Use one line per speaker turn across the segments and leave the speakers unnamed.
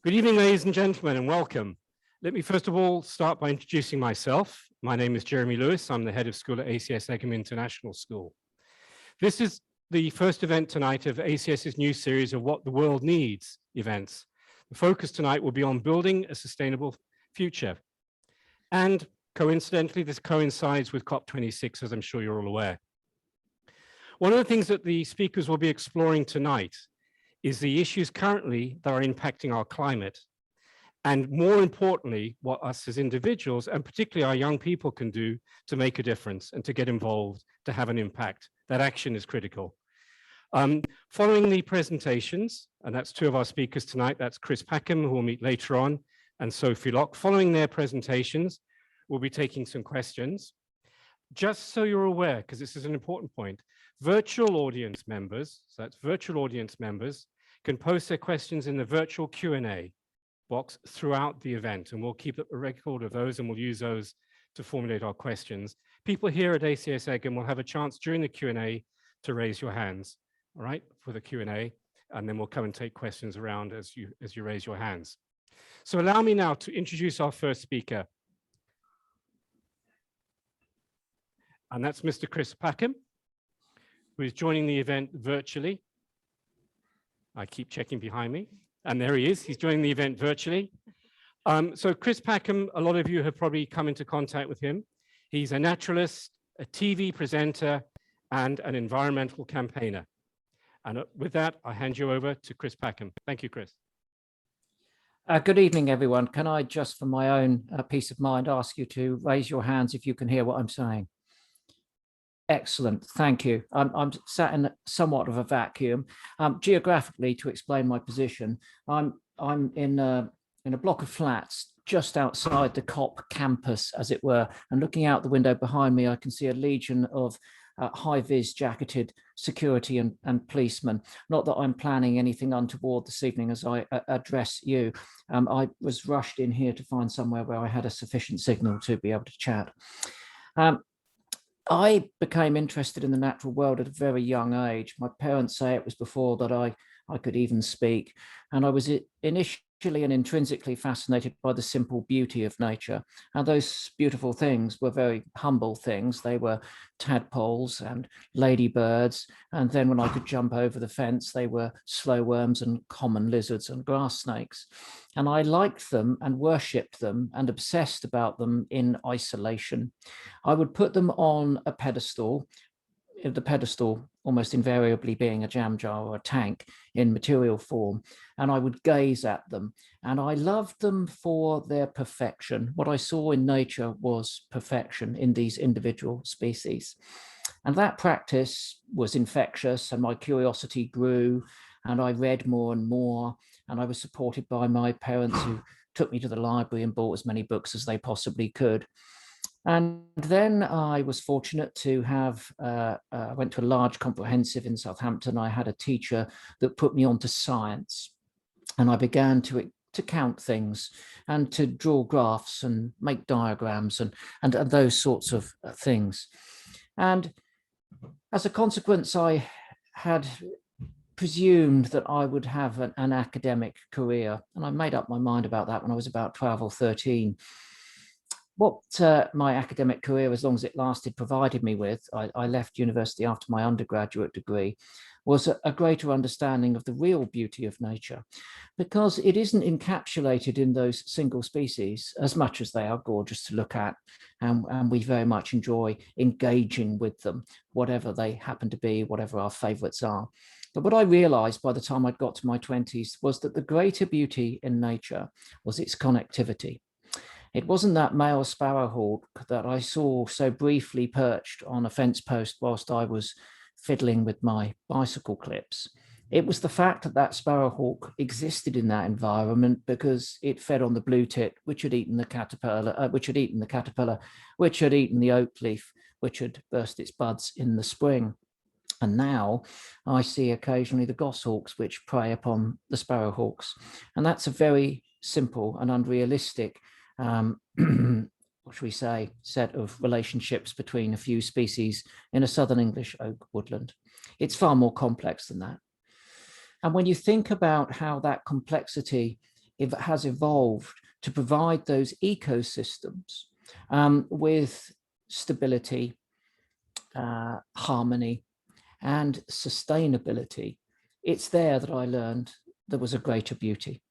Good evening, ladies and gentlemen, and welcome. Let me first of all start by introducing myself. My name is Jeremy Lewis. I'm the head of school at ACS Egham International School. This is the first event tonight of ACS's new series of What the World Needs events. The focus tonight will be on building a sustainable future. And coincidentally, this coincides with COP26, as I'm sure you're all aware. One of the things that the speakers will be exploring tonight is the issues currently that are impacting our climate. And more importantly, what us as individuals, and particularly our young people, can do to make a difference and to get involved, to have an impact. That action is critical. Following the presentations, and that's two of our speakers tonight, that's Chris Packham, who we'll meet later on, and Sophie Locke. Following their presentations, we'll be taking some questions. Just so you're aware, because this is an important point, virtual audience members, so that's virtual audience members, can post their questions in the virtual Q&A box throughout the event, and we'll keep a record of those and we'll use those to formulate our questions. People here at ACS Egham will have a chance during the Q&A to raise your hands, all right, for the Q&A, and then we'll come and take questions around as you raise your hands. So allow me now to introduce our first speaker. And that's Mr. Chris Packham, who is joining the event virtually. I keep checking behind me, and there he is. He's joining the event virtually. So Chris Packham, a lot of you have probably come into contact with him. He's a naturalist, a TV presenter, and an environmental campaigner. And with that, I hand you over to Chris Packham. Thank you, Chris.
Good evening, everyone. Can I just, for my own peace of mind, ask you to raise your hands if you can hear what I'm saying? Excellent, thank you. I'm sat in somewhat of a vacuum. Geographically, to explain my position, I'm in a block of flats just outside the COP campus, as it were, and looking out the window behind me, I can see a legion of high-vis jacketed security and policemen. Not that I'm planning anything untoward this evening as I address you. I was rushed in here to find somewhere where I had a sufficient signal to be able to chat. I became interested in the natural world at a very young age. My parents say it was before that I could even speak. And I was initially and intrinsically fascinated by the simple beauty of nature. And those beautiful things were very humble things. They were tadpoles and ladybirds. And then when I could jump over the fence, they were slow worms and common lizards and grass snakes. And I liked them and worshipped them and obsessed about them in isolation. I would put them on a pedestal, the pedestal almost invariably being a jam jar or a tank in material form, and I would gaze at them. And I loved them for their perfection. What I saw in nature was perfection in these individual species. And that practice was infectious, and my curiosity grew, and I read more and more, and I was supported by my parents, who took me to the library and bought as many books as they possibly could. And then I was fortunate to have, I went to a large comprehensive in Southampton. I had a teacher that put me onto science, and I began to count things and to draw graphs and make diagrams and those sorts of things. And as a consequence, I had presumed that I would have an academic career, and I made up my mind about that when I was about 12 or 13. What my academic career, as long as it lasted, provided me with, I left university after my undergraduate degree, was a greater understanding of the real beauty of nature, because it isn't encapsulated in those single species, as much as they are gorgeous to look at, and we very much enjoy engaging with them, whatever they happen to be, whatever our favorites are. But what I realized by the time I got to my 20s was that the greater beauty in nature was its connectivity. It wasn't that male sparrowhawk that I saw so briefly perched on a fence post whilst I was fiddling with my bicycle clips. It was the fact that that sparrowhawk existed in that environment because it fed on the blue tit, which had eaten the caterpillar, which had eaten the oak leaf, which had burst its buds in the spring. And now I see occasionally the goshawks which prey upon the sparrowhawks. And that's a very simple and unrealistic what should we say, set of relationships between a few species in a southern English oak woodland. It's far more complex than that. And when you think about how that complexity it has evolved to provide those ecosystems with stability, harmony, and sustainability. It's there that I learned there was a greater beauty.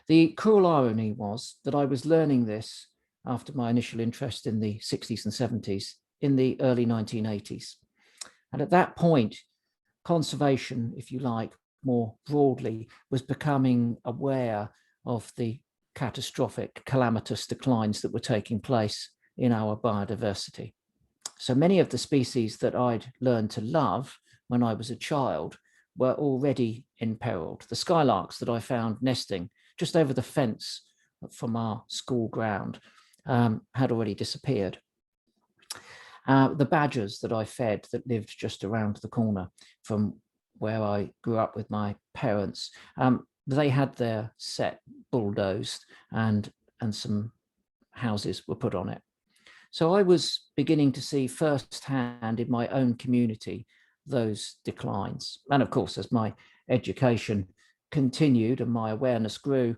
The cruel irony was that I was learning this after my initial interest in the 60s and 70s in the early 1980s. And at that point, conservation, if you like, more broadly, was becoming aware of the catastrophic, calamitous declines that were taking place in our biodiversity. So many of the species that I'd learned to love when I was a child were already imperiled. The skylarks that I found nesting just over the fence from our school ground had already disappeared. The badgers that I fed that lived just around the corner from where I grew up with my parents, they had their set bulldozed and some houses were put on it. So I was beginning to see firsthand in my own community those declines. And of course, as my education continued and my awareness grew,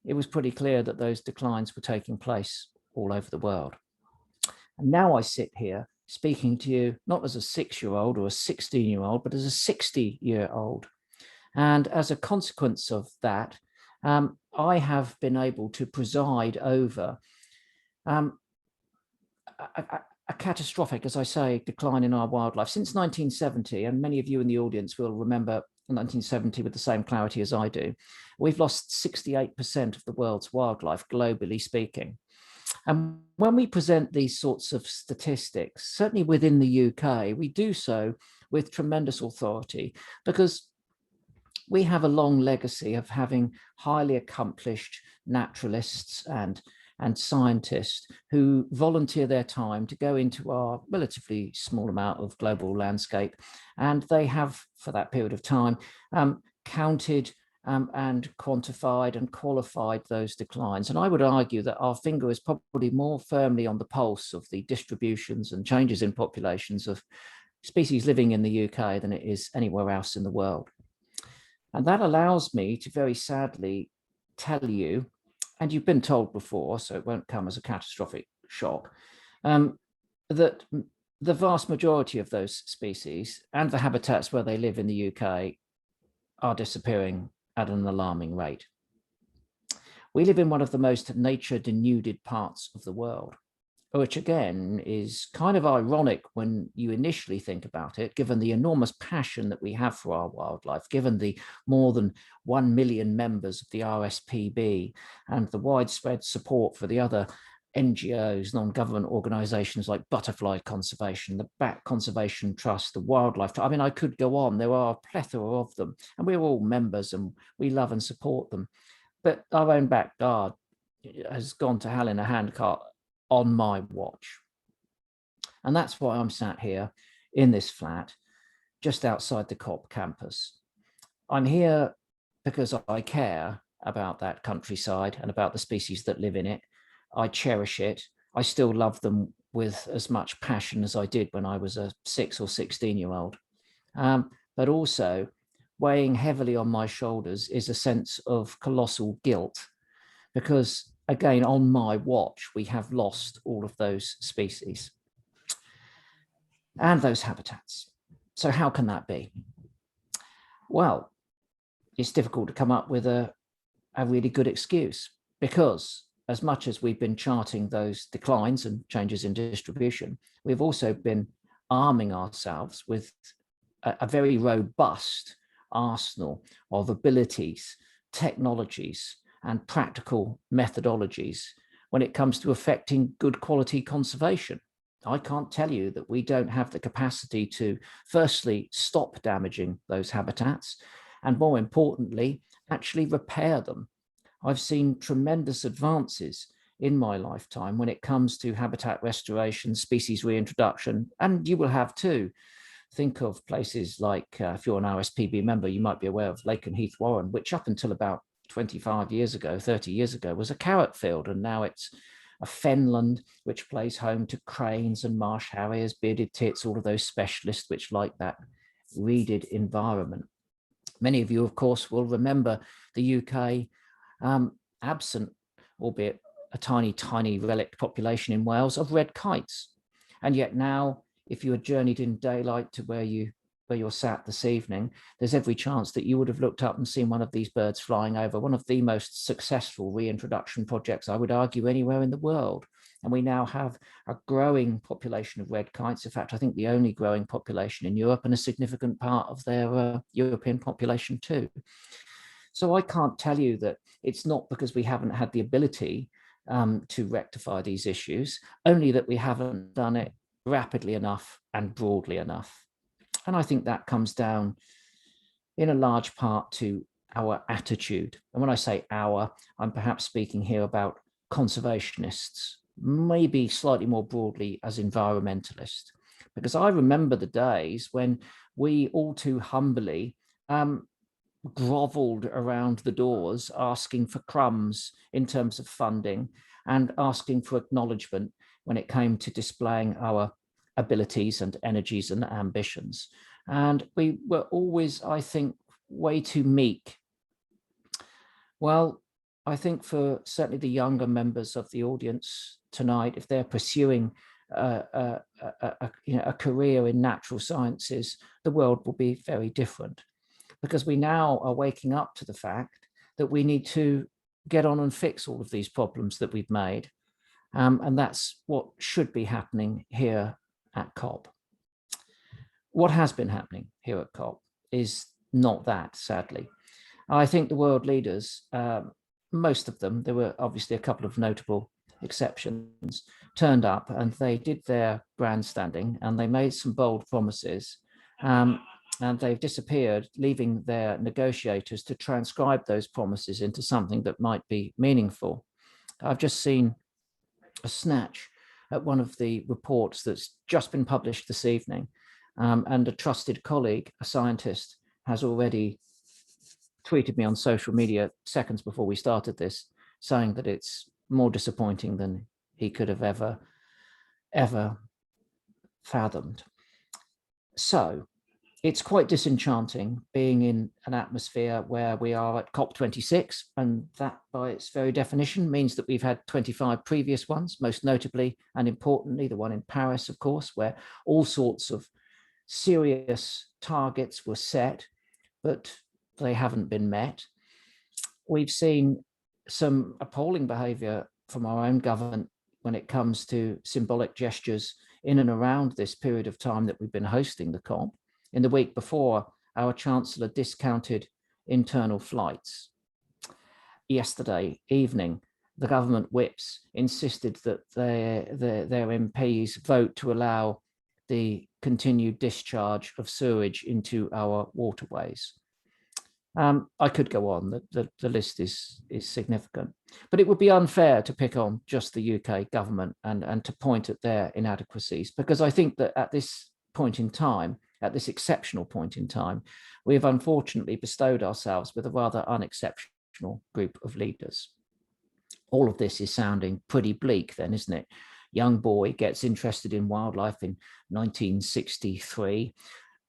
it was pretty clear that those declines were taking place all over the world. And now I sit here speaking to you, not as a 6-year-old or a 16-year-old, but as a 60-year-old. And as a consequence of that, I have been able to preside over a catastrophic, as I say, decline in our wildlife since 1970, and many of you in the audience will remember 1970 with the same clarity as I do. We've lost 68% of the world's wildlife, globally speaking. And when we present these sorts of statistics, certainly within the UK, we do so with tremendous authority because we have a long legacy of having highly accomplished naturalists and scientists who volunteer their time to go into our relatively small amount of global landscape. And they have, for that period of time, counted and quantified and qualified those declines. And I would argue that our finger is probably more firmly on the pulse of the distributions and changes in populations of species living in the UK than it is anywhere else in the world. And that allows me to very sadly tell you, and you've been told before, so it won't come as a catastrophic shock, that the vast majority of those species and the habitats where they live in the UK are disappearing at an alarming rate. We live in one of the most nature-denuded parts of the world, which again is kind of ironic when you initially think about it, given the enormous passion that we have for our wildlife, given the more than 1 million members of the RSPB and the widespread support for the other NGOs, non-government organizations like Butterfly Conservation, the Bat Conservation Trust, the Wildlife Trust. I mean, I could go on. There are a plethora of them, and we're all members and we love and support them. But our own backyard has gone to hell in a handcart on my watch. And that's why I'm sat here in this flat just outside the COP campus. I'm here because I care about that countryside and about the species that live in it. I cherish it. I still love them with as much passion as I did when I was a 6 or 16-year-old. But also weighing heavily on my shoulders is a sense of colossal guilt because, again, on my watch, we have lost all of those species and those habitats. So how can that be? Well, it's difficult to come up with a really good excuse because as much as we've been charting those declines and changes in distribution, we've also been arming ourselves with a very robust arsenal of abilities, technologies, and practical methodologies when it comes to affecting good quality conservation. I can't tell you that we don't have the capacity to, firstly, stop damaging those habitats, and more importantly, actually repair them. I've seen tremendous advances in my lifetime when it comes to habitat restoration, species reintroduction, and you will have too. Think of places like, if you're an RSPB member, you might be aware of Lake and Heath Warren, which up until about 25 years ago, 30 years ago, was a carrot field, and now it's a fenland which plays home to cranes and marsh harriers, bearded tits, all of those specialists which like that reeded environment. Many of you, of course, will remember the UK absent, albeit a tiny, tiny relic population in Wales of red kites. And yet now, if you had journeyed in daylight to where you're sat this evening, there's every chance that you would have looked up and seen one of these birds flying over, one of the most successful reintroduction projects, I would argue, anywhere in the world. And we now have a growing population of red kites. In fact, I think the only growing population in Europe, and a significant part of their European population too. So I can't tell you that it's not because we haven't had the ability to rectify these issues, only that we haven't done it rapidly enough and broadly enough. And I think that comes down in a large part to our attitude. And when I say our, I'm perhaps speaking here about conservationists, maybe slightly more broadly as environmentalists, because I remember the days when we all too humbly groveled around the doors asking for crumbs in terms of funding and asking for acknowledgement when it came to displaying our abilities and energies and ambitions. And we were always, I think, way too meek. Well, I think for certainly the younger members of the audience tonight, if they're pursuing a career in natural sciences, the world will be very different, because we now are waking up to the fact that we need to get on and fix all of these problems that we've made. And that's what should be happening here at COP. What has been happening here at COP is not that, sadly. I think the world leaders, most of them, there were obviously a couple of notable exceptions, turned up and they did their grandstanding and they made some bold promises. And they've disappeared, leaving their negotiators to transcribe those promises into something that might be meaningful. I've just seen a snatch at one of the reports that's just been published this evening, and a trusted colleague, a scientist, has already tweeted me on social media seconds before we started this, saying that it's more disappointing than he could have ever fathomed. So it's quite disenchanting being in an atmosphere where we are at COP26, and that by its very definition means that we've had 25 previous ones, most notably and importantly, the one in Paris, of course, where all sorts of serious targets were set, but they haven't been met. We've seen some appalling behavior from our own government when it comes to symbolic gestures in and around this period of time that we've been hosting the COP. In the week before, our Chancellor discounted internal flights. Yesterday evening, the government whips insisted that their MPs vote to allow the continued discharge of sewage into our waterways. I could go on, the list is significant, but it would be unfair to pick on just the UK government and to point at their inadequacies, because I think that at this point in time, at this exceptional point in time, we have unfortunately bestowed ourselves with a rather unexceptional group of leaders. All of this is sounding pretty bleak then, isn't it? Young boy gets interested in wildlife in 1963,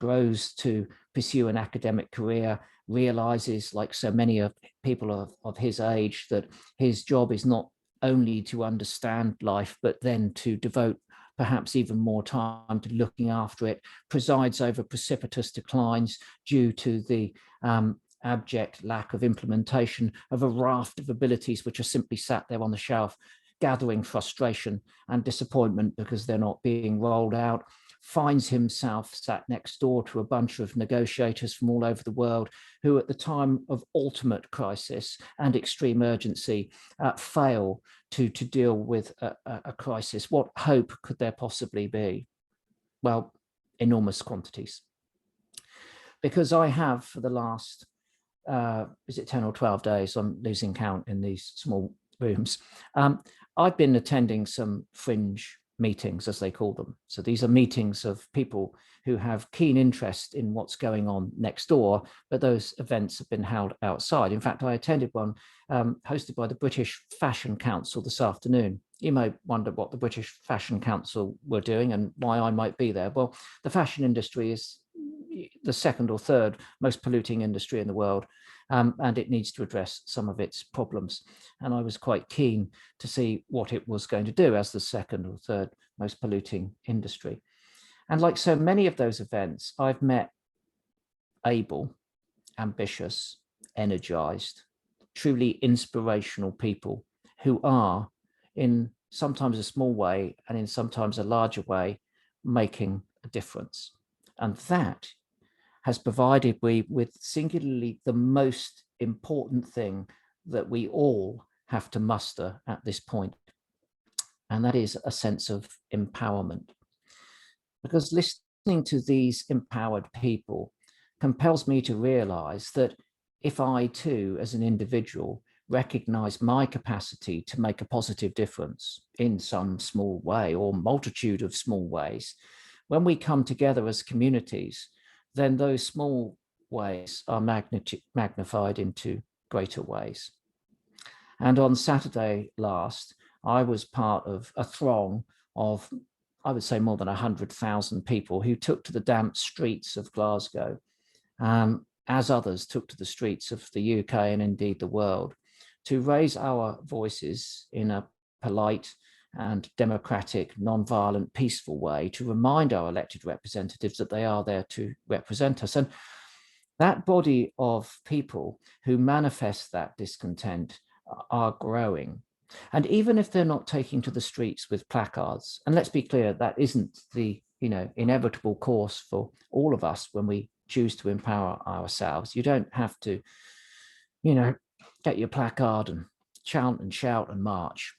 grows to pursue an academic career, realizes, like so many of people of his age, that his job is not only to understand life, but then to devote perhaps even more time to looking after it, presides over precipitous declines due to the abject lack of implementation of a raft of abilities which are simply sat there on the shelf, gathering frustration and disappointment because they're not being rolled out, finds himself sat next door to a bunch of negotiators from all over the world who at the time of ultimate crisis and extreme urgency fail to deal with a crisis. What hope could there possibly be? Well, enormous quantities. Because I have for the last, is it 10 or 12 days, I'm losing count in these small rooms, I've been attending some fringe meetings, as they call them. So these are meetings of people who have keen interest in what's going on next door, but those events have been held outside. In fact, I attended one hosted by the British Fashion Council this afternoon. You may wonder what the British Fashion Council were doing and why I might be there. Well, the fashion industry is the second or third most polluting industry in the world, and it needs to address some of its problems. And I was quite keen to see what it was going to do as the second or third most polluting industry. And like so many of those events, I've met able, ambitious, energized, truly inspirational people who are, in sometimes a small way and in sometimes a larger way, making a difference. And that has provided me with singularly the most important thing that we all have to muster at this point. And that is a sense of empowerment. Because listening to these empowered people compels me to realize that if I too, as an individual, recognize my capacity to make a positive difference in some small way or multitude of small ways, when we come together as communities, then those small ways are magnified into greater ways. And on Saturday last, I was part of a throng of, I would say, more than 100,000 people who took to the damp streets of Glasgow, as others took to the streets of the UK and indeed the world, to raise our voices in a polite and democratic, non-violent, peaceful way, to remind our elected representatives that they are there to represent us. And that body of people who manifest that discontent are growing. And even if they're not taking to the streets with placards, and let's be clear, that isn't the inevitable course for all of us when we choose to empower ourselves. You don't have to, get your placard and chant and shout and march.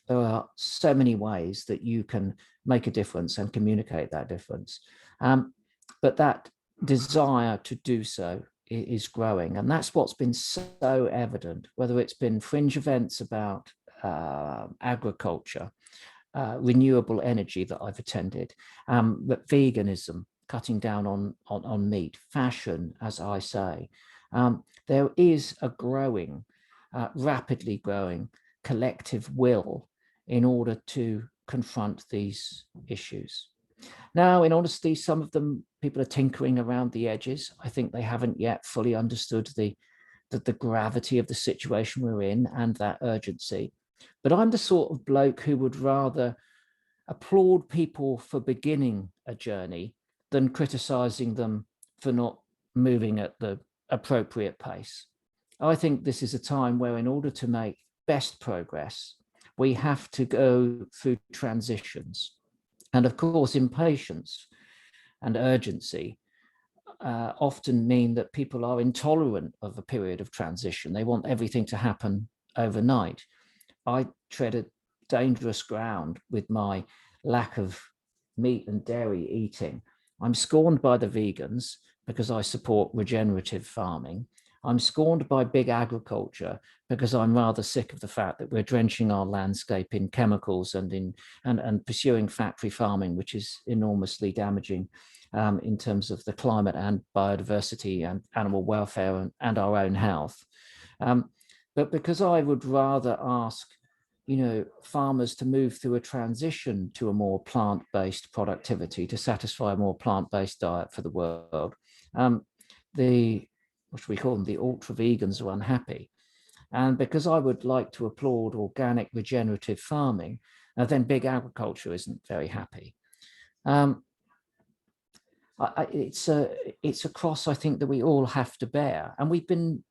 There are so many ways that you can make a difference and communicate that difference. But that desire to do so is growing. And that's what's been so evident, whether it's been fringe events about agriculture, renewable energy that I've attended, but veganism, cutting down on meat, fashion, as I say. There is a growing, rapidly growing collective will in order to confront these issues. Now, in honesty, some of them, people are tinkering around the edges. I think they haven't yet fully understood the gravity of the situation we're in and that urgency. But I'm the sort of bloke who would rather applaud people for beginning a journey than criticizing them for not moving at the appropriate pace. I think this is a time where, in order to make best progress, we have to go through transitions. And of course, impatience and urgency often mean that people are intolerant of a period of transition. They want everything to happen overnight. I tread a dangerous ground with my lack of meat and dairy eating. I'm scorned by the vegans because I support regenerative farming. I'm scorned by big agriculture because I'm rather sick of the fact that we're drenching our landscape in chemicals and pursuing factory farming, which is enormously damaging in terms of the climate and biodiversity and animal welfare and our own health. But because I would rather ask, farmers to move through a transition to a more plant-based productivity to satisfy a more plant-based diet for the world, what should we call them? The ultra-vegans are unhappy. And because I would like to applaud organic regenerative farming, then big agriculture isn't very happy. It's a cross, I think, that we all have to bear. And we've been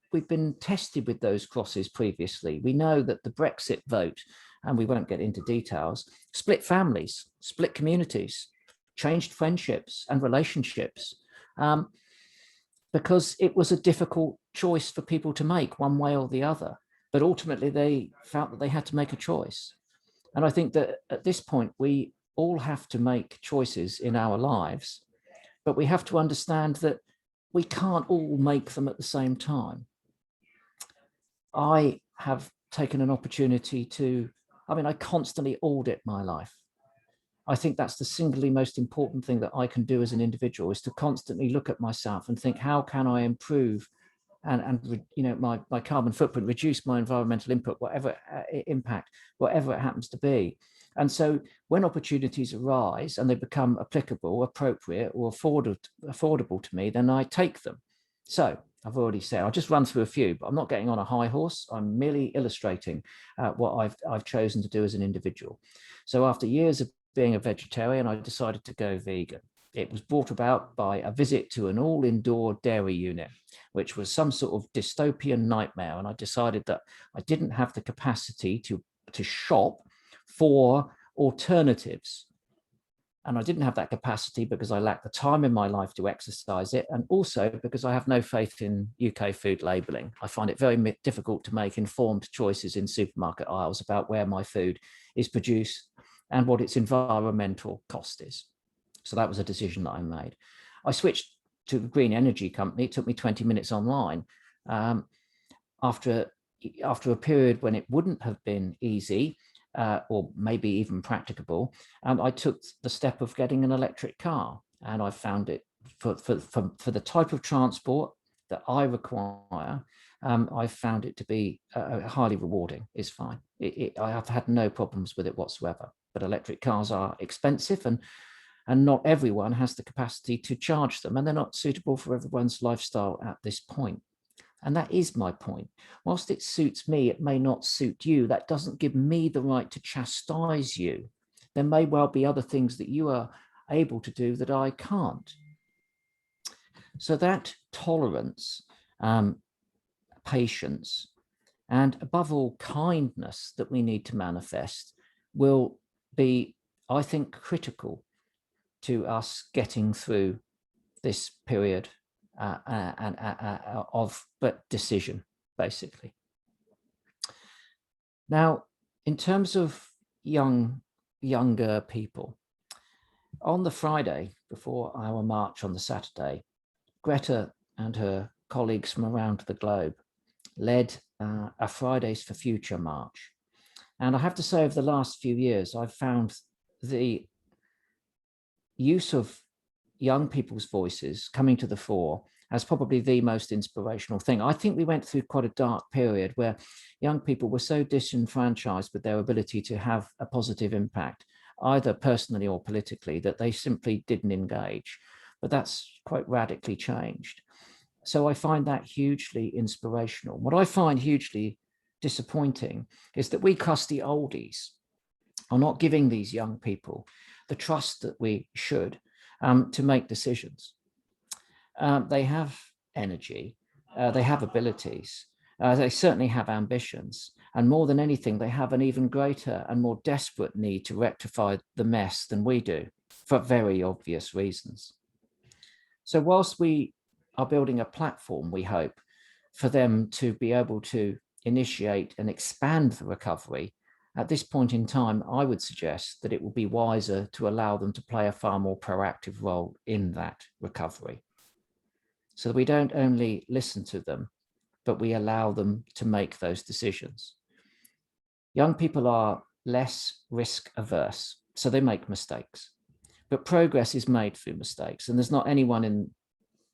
tested with those crosses previously. We know that the Brexit vote, and we won't get into details, split families, split communities, changed friendships and relationships, because it was a difficult choice for people to make one way or the other. But ultimately, they felt that they had to make a choice. And I think that at this point, we all have to make choices in our lives, but we have to understand that we can't all make them at the same time. I have taken an opportunity I constantly audit my life. I think that's the singularly most important thing that I can do as an individual, is to constantly look at myself and think, how can I improve and my carbon footprint, reduce my environmental input, whatever impact, whatever it happens to be. And so when opportunities arise and they become applicable, appropriate, or affordable to me, then I take them. So I've already said, I'll just run through a few, but I'm not getting on a high horse. I'm merely illustrating what I've chosen to do as an individual. So after years of being a vegetarian, I decided to go vegan. It was brought about by a visit to an all-indoor dairy unit, which was some sort of dystopian nightmare. And I decided that I didn't have the capacity to shop for alternatives. And I didn't have that capacity because I lacked the time in my life to exercise it. And also because I have no faith in UK food labeling. I find it very difficult to make informed choices in supermarket aisles about where my food is produced and what its environmental cost is. So that was a decision that I made. I switched to a green energy company. It took me 20 minutes online. After a period when it wouldn't have been easy, or maybe even practicable, I took the step of getting an electric car, and I found it for the type of transport that I require. I found it to be highly rewarding. It's fine. I have had no problems with it whatsoever. But electric cars are expensive, and not everyone has the capacity to charge them, and they're not suitable for everyone's lifestyle at this point. And that is my point. Whilst it suits me, it may not suit you. That doesn't give me the right to chastise you. There may well be other things that you are able to do that I can't. So that tolerance, patience, and above all, kindness that we need to manifest will be, I think, critical to us getting through this period of decision, basically. Now, in terms of younger people, on the Friday before our march on the Saturday, Greta and her colleagues from around the globe led a Fridays for Future march. And I have to say, over the last few years, I've found the use of young people's voices coming to the fore as probably the most inspirational thing. I think we went through quite a dark period where young people were so disenfranchised with their ability to have a positive impact, either personally or politically, that they simply didn't engage. But that's quite radically changed. So I find that hugely inspirational. What I find hugely disappointing is that we crusty oldies are not giving these young people the trust that we should to make decisions. They have energy, they have abilities, they certainly have ambitions, and more than anything, they have an even greater and more desperate need to rectify the mess than we do, for very obvious reasons. So whilst we are building a platform, we hope, for them to be able to initiate and expand the recovery, at this point in time, I would suggest that it will be wiser to allow them to play a far more proactive role in that recovery, so that we don't only listen to them, but we allow them to make those decisions. Young people are less risk averse, so they make mistakes, but progress is made through mistakes. And there's not anyone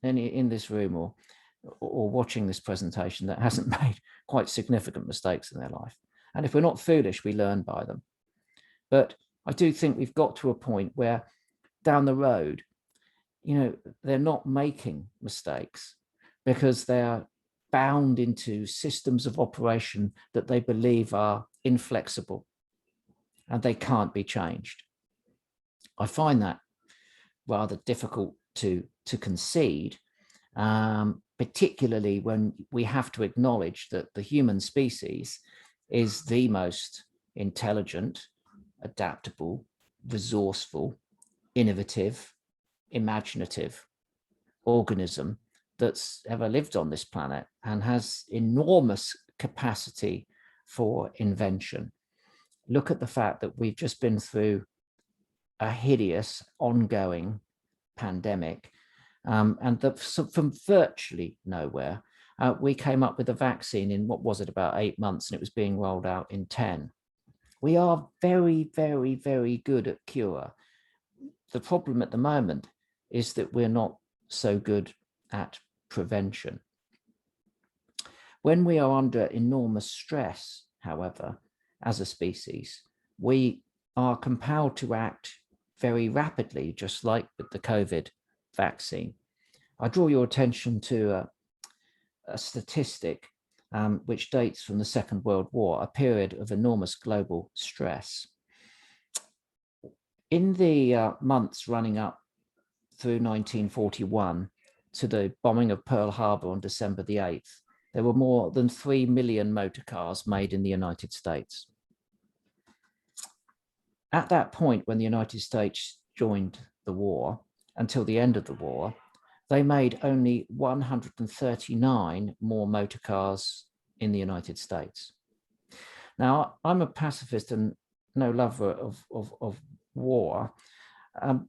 in this room or watching this presentation that hasn't made quite significant mistakes in their life. And if we're not foolish, we learn by them. But I do think we've got to a point where down the road, they're not making mistakes because they're bound into systems of operation that they believe are inflexible and they can't be changed. I find that rather difficult to concede, particularly when we have to acknowledge that the human species is the most intelligent, adaptable, resourceful, innovative, imaginative organism that's ever lived on this planet and has enormous capacity for invention. Look at the fact that we've just been through a hideous ongoing pandemic, and that from virtually nowhere, we came up with a vaccine in, what was it, about 8 months, and it was being rolled out in 10. We are very, very, very good at cure. The problem at the moment is that we're not so good at prevention. When we are under enormous stress, however, as a species, we are compelled to act very rapidly, just like with the COVID vaccine. I draw your attention to a statistic which dates from the Second World War, a period of enormous global stress. In the months running up through 1941 to the bombing of Pearl Harbor on December the 8th, there were more than 3 million motor cars made in the United States. At that point, when the United States joined the war, until the end of the war, they made only 139 more motor cars in the United States. Now, I'm a pacifist and no lover of war,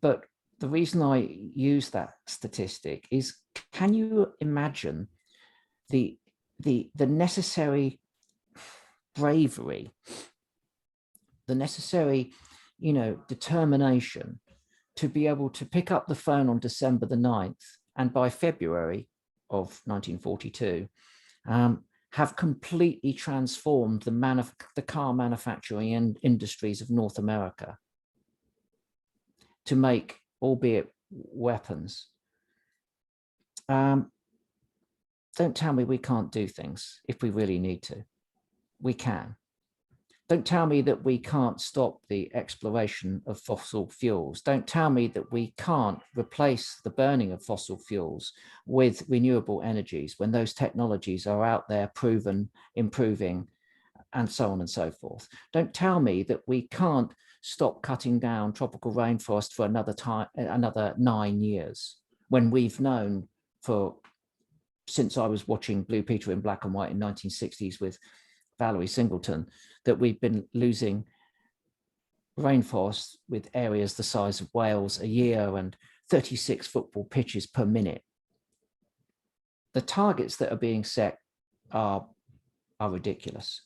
but the reason I use that statistic is, can you imagine the necessary bravery, the necessary, determination to be able to pick up the phone on December the 9th and by February of 1942, have completely transformed the car manufacturing industries of North America to make, albeit weapons. Don't tell me we can't do things if we really need to. We can. Don't tell me that we can't stop the exploration of fossil fuels. Don't tell me that we can't replace the burning of fossil fuels with renewable energies when those technologies are out there proven, improving, and so on and so forth. Don't tell me that we can't stop cutting down tropical rainforest for another 9 years, when we've known since I was watching Blue Peter in black and white in 1960s with Valerie Singleton, that we've been losing rainforests with areas the size of Wales a year and 36 football pitches per minute. The targets that are being set are ridiculous.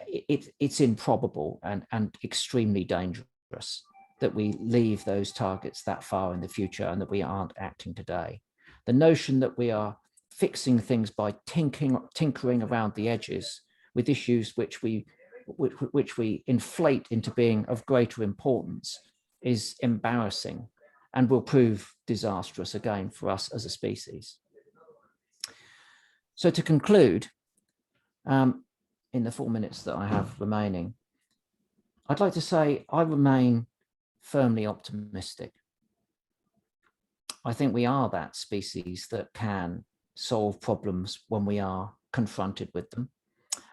It's improbable and extremely dangerous that we leave those targets that far in the future and that we aren't acting today. The notion that we are fixing things by tinkering around the edges with issues which we inflate into being of greater importance is embarrassing and will prove disastrous again for us as a species. So to conclude, in the 4 minutes that I have remaining, I'd like to say I remain firmly optimistic. I think we are that species that can solve problems when we are confronted with them.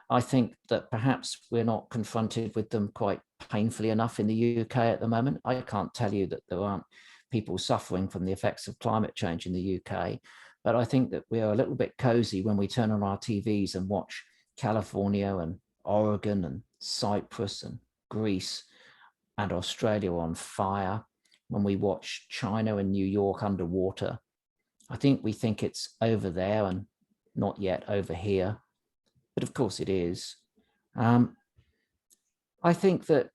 I think that perhaps we're not confronted with them quite painfully enough in the UK at the moment. I can't tell you that there aren't people suffering from the effects of climate change in the UK, but I think that we are a little bit cozy when we turn on our TVs and watch California and Oregon and Cyprus and Greece and Australia on fire, when we watch China and New York underwater. I think we think it's over there and not yet over here. But of course it is. I think that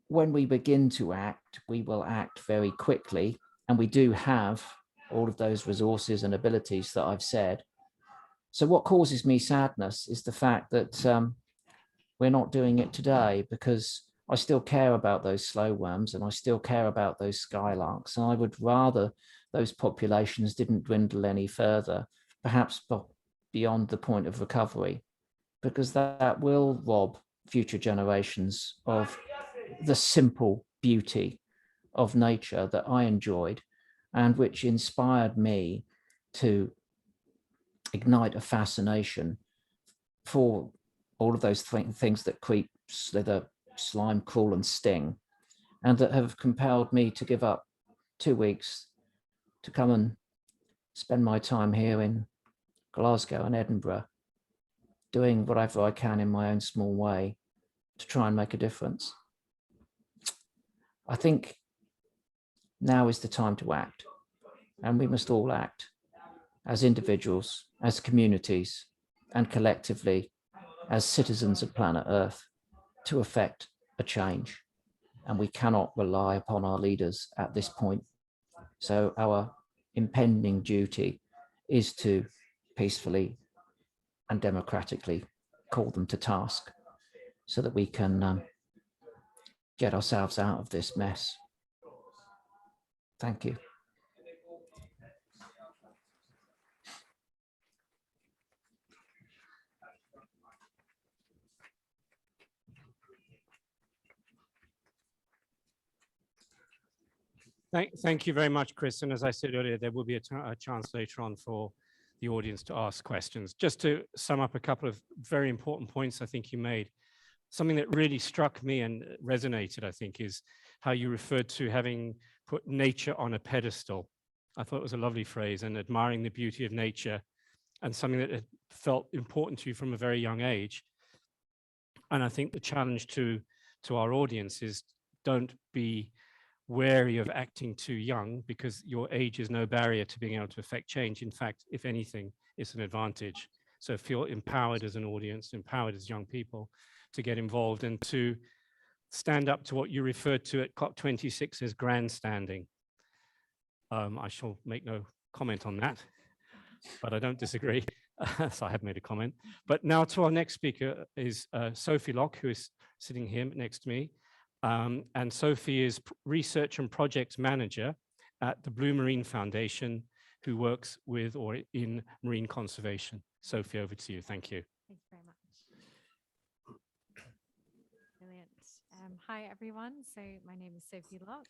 when we begin to act, we will act very quickly, and we do have all of those resources and abilities that I've said. So what causes me sadness is the fact that we're not doing it today, because I still care about those slow worms and I still care about those skylarks. And I would rather those populations didn't dwindle any further, perhaps beyond the point of recovery, because that will rob future generations of the simple beauty of nature that I enjoyed and which inspired me to ignite a fascination for all of those things that creep, slither, slime, crawl, and sting, and that have compelled me to give up 2 weeks to come and spend my time here in Glasgow and Edinburgh, doing whatever I can in my own small way to try and make a difference. I think now is the time to act, and we must all act as individuals, as communities, and collectively as citizens of planet Earth to effect a change. And we cannot rely upon our leaders at this point. So our impending duty is to peacefully and democratically call them to task so that we can get ourselves out of this mess. Thank you.
Thank you very much, Chris. And as I said earlier, there will be a chance later on for the audience to ask questions. Just to sum up a couple of very important points I think you made. Something that really struck me and resonated, I think, is how you referred to having put nature on a pedestal. I thought it was a lovely phrase, and admiring the beauty of nature, and something that had felt important to you from a very young age. And I think the challenge to our audience is, don't be wary of acting too young, because your age is no barrier to being able to affect change. In fact, if anything, it's an advantage. So feel empowered as an audience, empowered as young people to get involved and to stand up to what you referred to at COP26 as grandstanding. I shall make no comment on that, but I don't disagree. So I have made a comment. But now to our next speaker is Sophie Locke, who is sitting here next to me. And Sophie is Research and Project Manager at the Blue Marine Foundation, who works with or in marine conservation. Sophie, over to you. Thank you.
Thank you very much. Brilliant. Hi, everyone. So my name is Sophie Locke,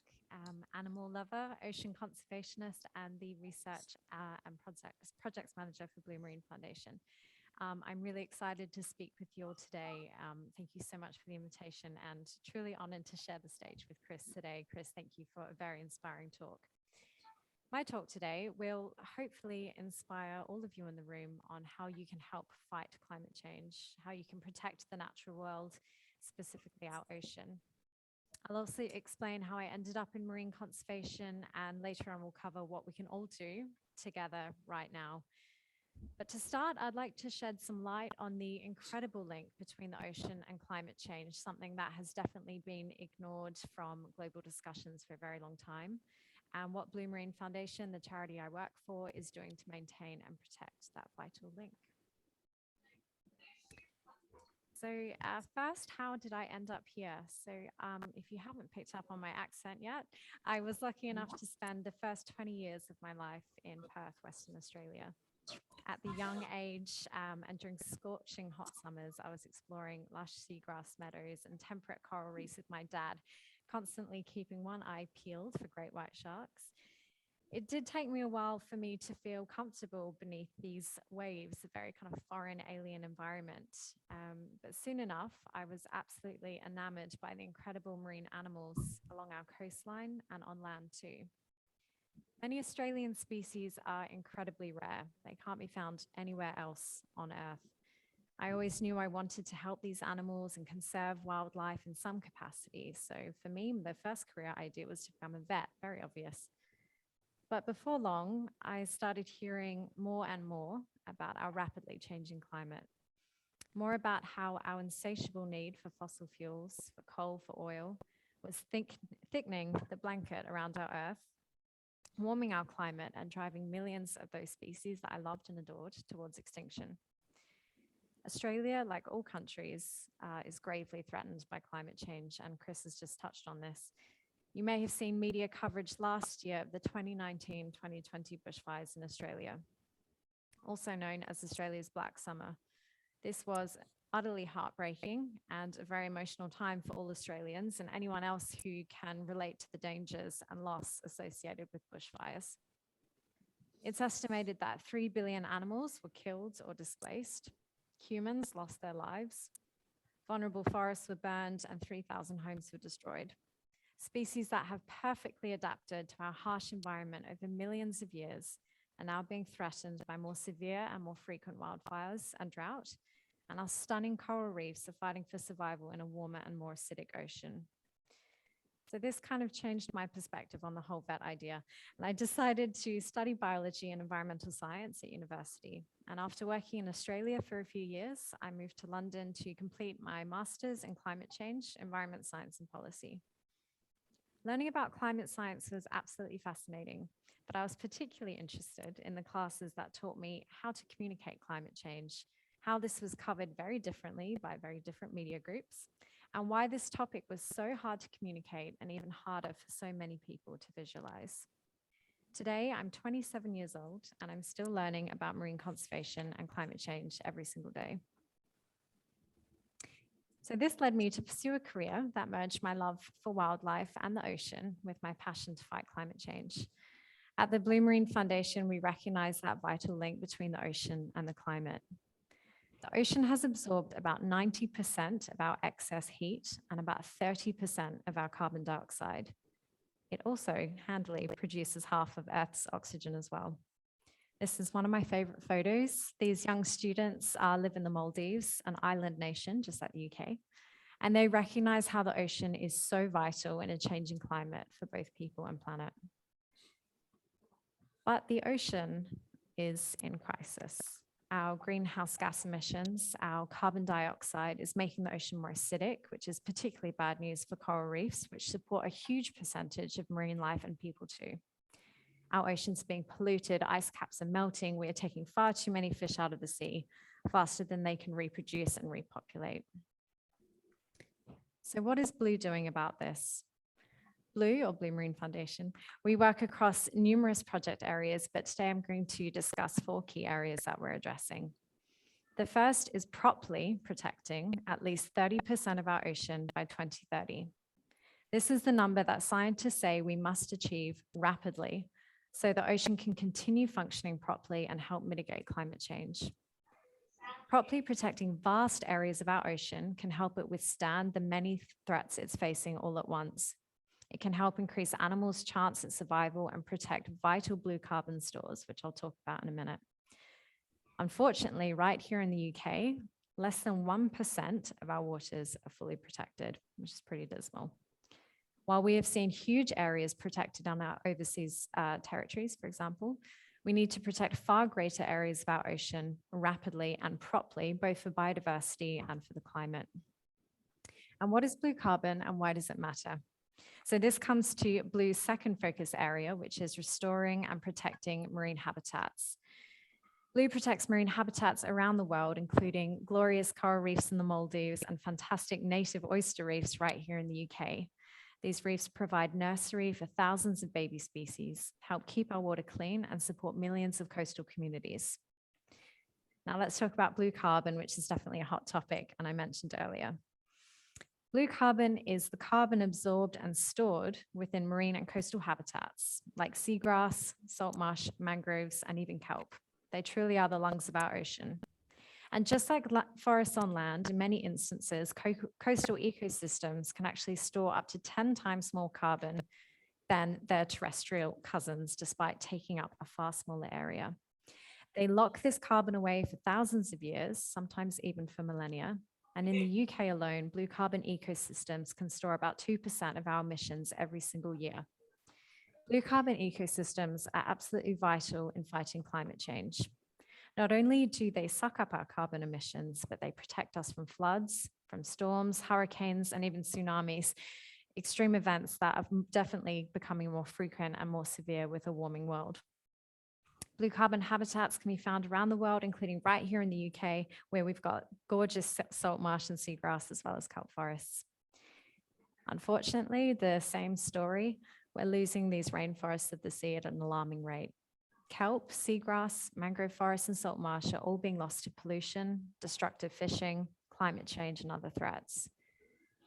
animal lover, ocean conservationist, and the Research and Projects Manager for Blue Marine Foundation. I'm really excited to speak with you all today. Thank you so much for the invitation, and truly honored to share the stage with Chris today. Chris, thank you for a very inspiring talk. My talk today will hopefully inspire all of you in the room on how you can help fight climate change, how you can protect the natural world, specifically our ocean. I'll also explain how I ended up in marine conservation, and later on we'll cover what we can all do together right now. But to start, I'd like to shed some light on the incredible link between the ocean and climate change, something that has definitely been ignored from global discussions for a very long time, and what Blue Marine Foundation, the charity I work for, is doing to maintain and protect that vital link. So first, how did I end up here? So if you haven't picked up on my accent yet, I was lucky enough to spend the first 20 years of my life in Perth, Western Australia. At the young age and during scorching hot summers, I was exploring lush seagrass meadows and temperate coral reefs with my dad, constantly keeping one eye peeled for great white sharks. It did take me a while for me to feel comfortable beneath these waves, a very kind of foreign, alien environment. But soon enough, I was absolutely enamored by the incredible marine animals along our coastline and on land too. Many Australian species are incredibly rare. They can't be found anywhere else on Earth. I always knew I wanted to help these animals and conserve wildlife in some capacity. So for me, the first career idea was to become a vet, very obvious. But before long, I started hearing more and more about our rapidly changing climate, more about how our insatiable need for fossil fuels, for coal, for oil, was thickening the blanket around our Earth, warming our climate and driving millions of those species that I loved and adored towards extinction. Australia, like all countries, is gravely threatened by climate change, and Chris has just touched on this. You may have seen media coverage last year of the 2019-2020 bushfires in Australia, also known as Australia's Black Summer. This was utterly heartbreaking and a very emotional time for all Australians and anyone else who can relate to the dangers and loss associated with bushfires. It's estimated that 3 billion animals were killed or displaced. Humans lost their lives. Vulnerable forests were burned and 3,000 homes were destroyed. Species that have perfectly adapted to our harsh environment over millions of years are now being threatened by more severe and more frequent wildfires and drought, and our stunning coral reefs are fighting for survival in a warmer and more acidic ocean. So this kind of changed my perspective on the whole vet idea. And I decided to study biology and environmental science at university. And after working in Australia for a few years, I moved to London to complete my master's in climate change, environment science and policy. Learning about climate science was absolutely fascinating, but I was particularly interested in the classes that taught me how to communicate climate change, how this was covered very differently by very different media groups, and why this topic was so hard to communicate and even harder for so many people to visualize. Today, I'm 27 years old and I'm still learning about marine conservation and climate change every single day. So this led me to pursue a career that merged my love for wildlife and the ocean with my passion to fight climate change. At the Blue Marine Foundation, we recognize that vital link between the ocean and the climate. The ocean has absorbed about 90% of our excess heat and about 30% of our carbon dioxide. It also handily produces half of Earth's oxygen as well. This is one of my favorite photos. These young students live in the Maldives, an island nation just like the UK, and they recognize how the ocean is so vital in a changing climate for both people and planet. But the ocean is in crisis. Our greenhouse gas emissions, our carbon dioxide is making the ocean more acidic, which is particularly bad news for coral reefs, which support a huge percentage of marine life and people too. Our oceans are being polluted, ice caps are melting, we are taking far too many fish out of the sea, faster than they can reproduce and repopulate. So what is Blue doing about this? Blue, or Blue Marine Foundation, we work across numerous project areas, but today I'm going to discuss 4 key areas that we're addressing. The first is properly protecting at least 30% of our ocean by 2030. This is the number that scientists say we must achieve rapidly so the ocean can continue functioning properly and help mitigate climate change. Properly protecting vast areas of our ocean can help it withstand the many threats it's facing all at once. It can help increase animals' chance at survival and protect vital blue carbon stores, which I'll talk about in a minute. Unfortunately, right here in the UK, less than 1% of our waters are fully protected, which is pretty dismal. While we have seen huge areas protected on our overseas territories, for example, we need to protect far greater areas of our ocean rapidly and properly, both for biodiversity and for the climate. And what is blue carbon and why does it matter? So this comes to Blue's second focus area, which is restoring and protecting marine habitats. Blue protects marine habitats around the world, including glorious coral reefs in the Maldives and fantastic native oyster reefs right here in the UK. These reefs provide nursery for thousands of baby species, help keep our water clean, and support millions of coastal communities. Now let's talk about blue carbon, which is definitely a hot topic, and I mentioned earlier. Blue carbon is the carbon absorbed and stored within marine and coastal habitats, like seagrass, salt marsh, mangroves, and even kelp. They truly are the lungs of our ocean. And just like forests on land, in many instances, coastal ecosystems can actually store up to 10 times more carbon than their terrestrial cousins, despite taking up a far smaller area. They lock this carbon away for thousands of years, sometimes even for millennia. And in the UK alone, blue carbon ecosystems can store about 2% of our emissions every single year. Blue carbon ecosystems are absolutely vital in fighting climate change. Not only do they suck up our carbon emissions, but they protect us from floods, from storms, hurricanes, and even tsunamis, extreme events that are definitely becoming more frequent and more severe with a warming world. Blue carbon habitats can be found around the world, including right here in the UK, where we've got gorgeous salt marsh and seagrass, as well as kelp forests. Unfortunately, the same story, we're losing these rainforests of the sea at an alarming rate. Kelp, seagrass, mangrove forests, and salt marsh are all being lost to pollution, destructive fishing, climate change, and other threats.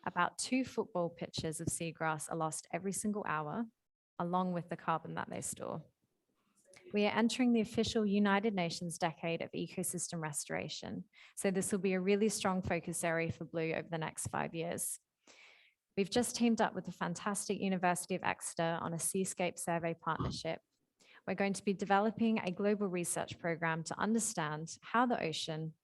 About 2 football pitches of seagrass are lost every single hour, along with the carbon that they store. We are entering the official United Nations Decade of Ecosystem Restoration, so this will be a really strong focus area for Blue over the next 5 years. We've just teamed up with the fantastic University of Exeter on a seascape survey partnership. We're going to be developing a global research program to understand how the ocean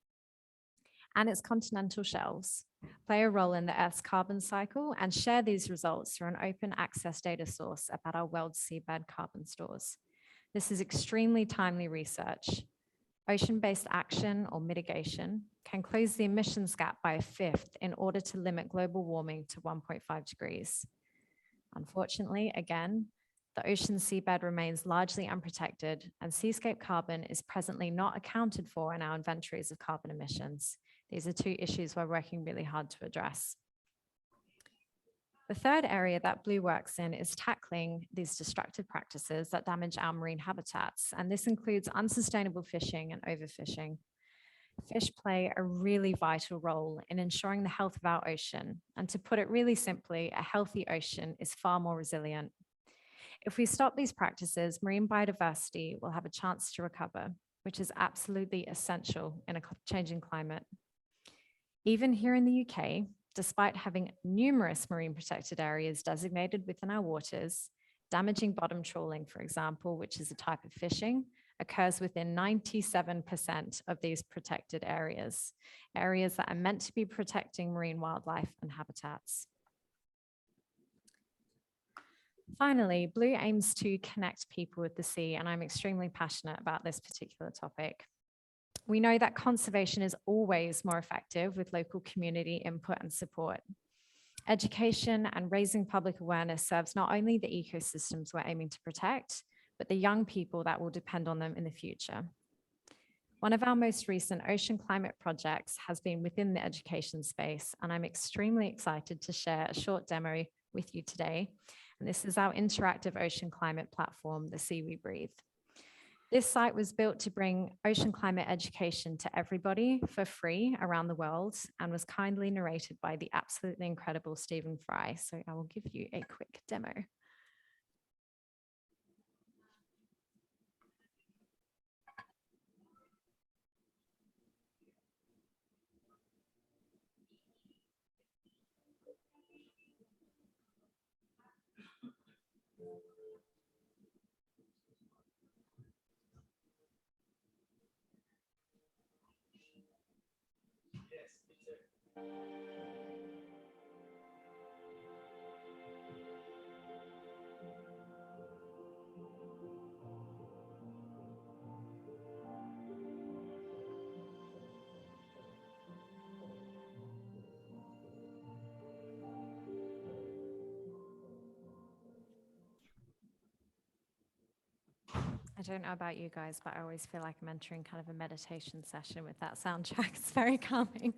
and its continental shelves play a role in the Earth's carbon cycle and share these results through an open access data source about our world's seabed carbon stores. This is extremely timely research. Ocean-based action or mitigation can close the emissions gap by 1/5 in order to limit global warming to 1.5 degrees. Unfortunately, again, the ocean seabed remains largely unprotected, and seascape carbon is presently not accounted for in our inventories of carbon emissions. These are 2 issues we're working really hard to address. The third area that Blue works in is tackling these destructive practices that damage our marine habitats, and this includes unsustainable fishing and overfishing. Fish play a really vital role in ensuring the health of our ocean, and to put it really simply, a healthy ocean is far more resilient. If we stop these practices, marine biodiversity will have a chance to recover, which is absolutely essential in a changing climate. Even here in the UK, despite having numerous marine protected areas designated within our waters, damaging bottom trawling, for example, which is a type of fishing, occurs within 97% of these protected areas, areas that are meant to be protecting marine wildlife and habitats. Finally, Blue aims to connect people with the sea, and I'm extremely passionate about this particular topic. We know that conservation is always more effective with local community input and support. Education and raising public awareness serves not only the ecosystems we're aiming to protect, but the young people that will depend on them in the future. One of our most recent ocean climate projects has been within the education space, and I'm extremely excited to share a short demo with you today. And this is our interactive ocean climate platform, The Sea We Breathe. This site was built to bring ocean climate education to everybody for free around the world, and was kindly narrated by the absolutely incredible Stephen Fry. So I will give you a quick demo. I don't know about you guys, but I always feel like I'm entering kind of a meditation session with that soundtrack. It's very calming.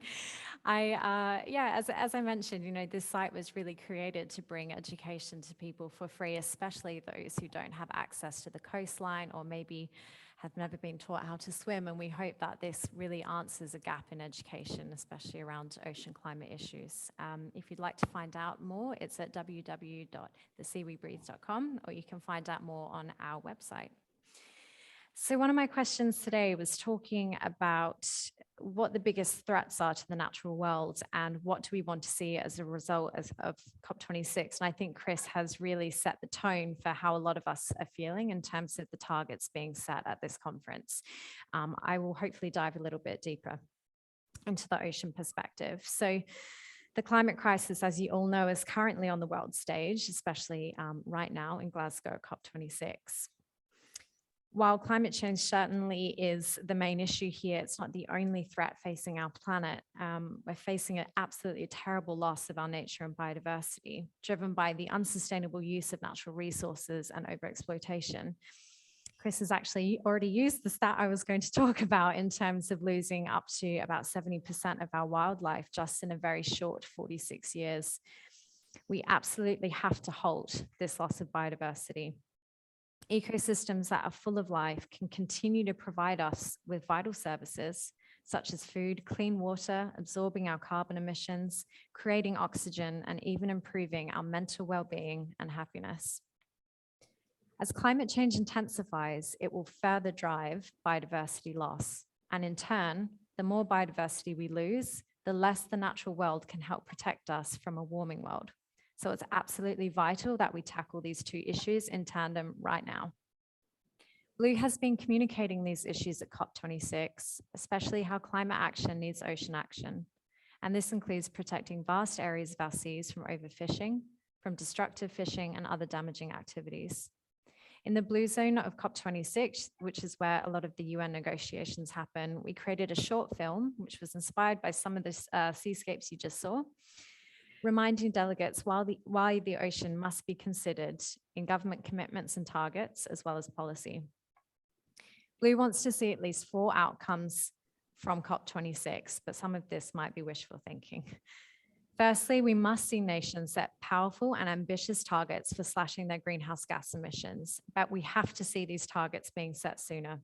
As I mentioned, you know, this site was really created to bring education to people for free, especially those who don't have access to the coastline or maybe have never been taught how to swim. And we hope that this really answers a gap in education, especially around ocean climate issues. If you'd like to find out more, it's at www.theseawebreathe.com, or you can find out more on our website. So one of my questions today was talking about what the biggest threats are to the natural world and what do we want to see as a result of COP26. And I think Chris has really set the tone for how a lot of us are feeling in terms of the targets being set at this conference. I will hopefully dive a little bit deeper into the ocean perspective. So the climate crisis, as you all know, is currently on the world stage, especially right now in Glasgow, COP26. While climate change certainly is the main issue here, it's not the only threat facing our planet. We're facing an absolutely terrible loss of our nature and biodiversity, driven by the unsustainable use of natural resources and overexploitation. Chris has actually already used the stat I was going to talk about in terms of losing up to about 70% of our wildlife just in a very short 46 years. We absolutely have to halt this loss of biodiversity. Ecosystems that are full of life can continue to provide us with vital services such as food, clean water, absorbing our carbon emissions, creating oxygen, and even improving our mental well-being and happiness. As climate change intensifies, it will further drive biodiversity loss. And in turn, the more biodiversity we lose, the less the natural world can help protect us from a warming world. So it's absolutely vital that we tackle these two issues in tandem right now. Blue has been communicating these issues at COP26, especially how climate action needs ocean action. And this includes protecting vast areas of our seas from overfishing, from destructive fishing and other damaging activities. In the blue zone of COP26, which is where a lot of the UN negotiations happen, we created a short film, which was inspired by some of the seascapes you just saw, reminding delegates why the ocean must be considered in government commitments and targets, as well as policy. Blue wants to see at least 4 outcomes from COP26, but some of this might be wishful thinking. Firstly, we must see nations set powerful and ambitious targets for slashing their greenhouse gas emissions, but we have to see these targets being set sooner.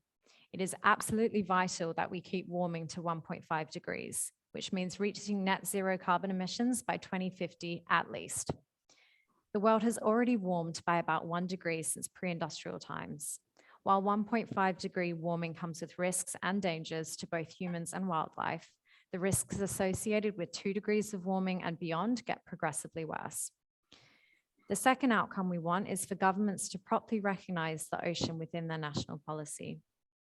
It is absolutely vital that we keep warming to 1.5 degrees, which means reaching net zero carbon emissions by 2050 at least. The world has already warmed by about 1 degree since pre-industrial times. While 1.5 degree warming comes with risks and dangers to both humans and wildlife, the risks associated with 2 degrees of warming and beyond get progressively worse. The second outcome we want is for governments to properly recognize the ocean within their national policy.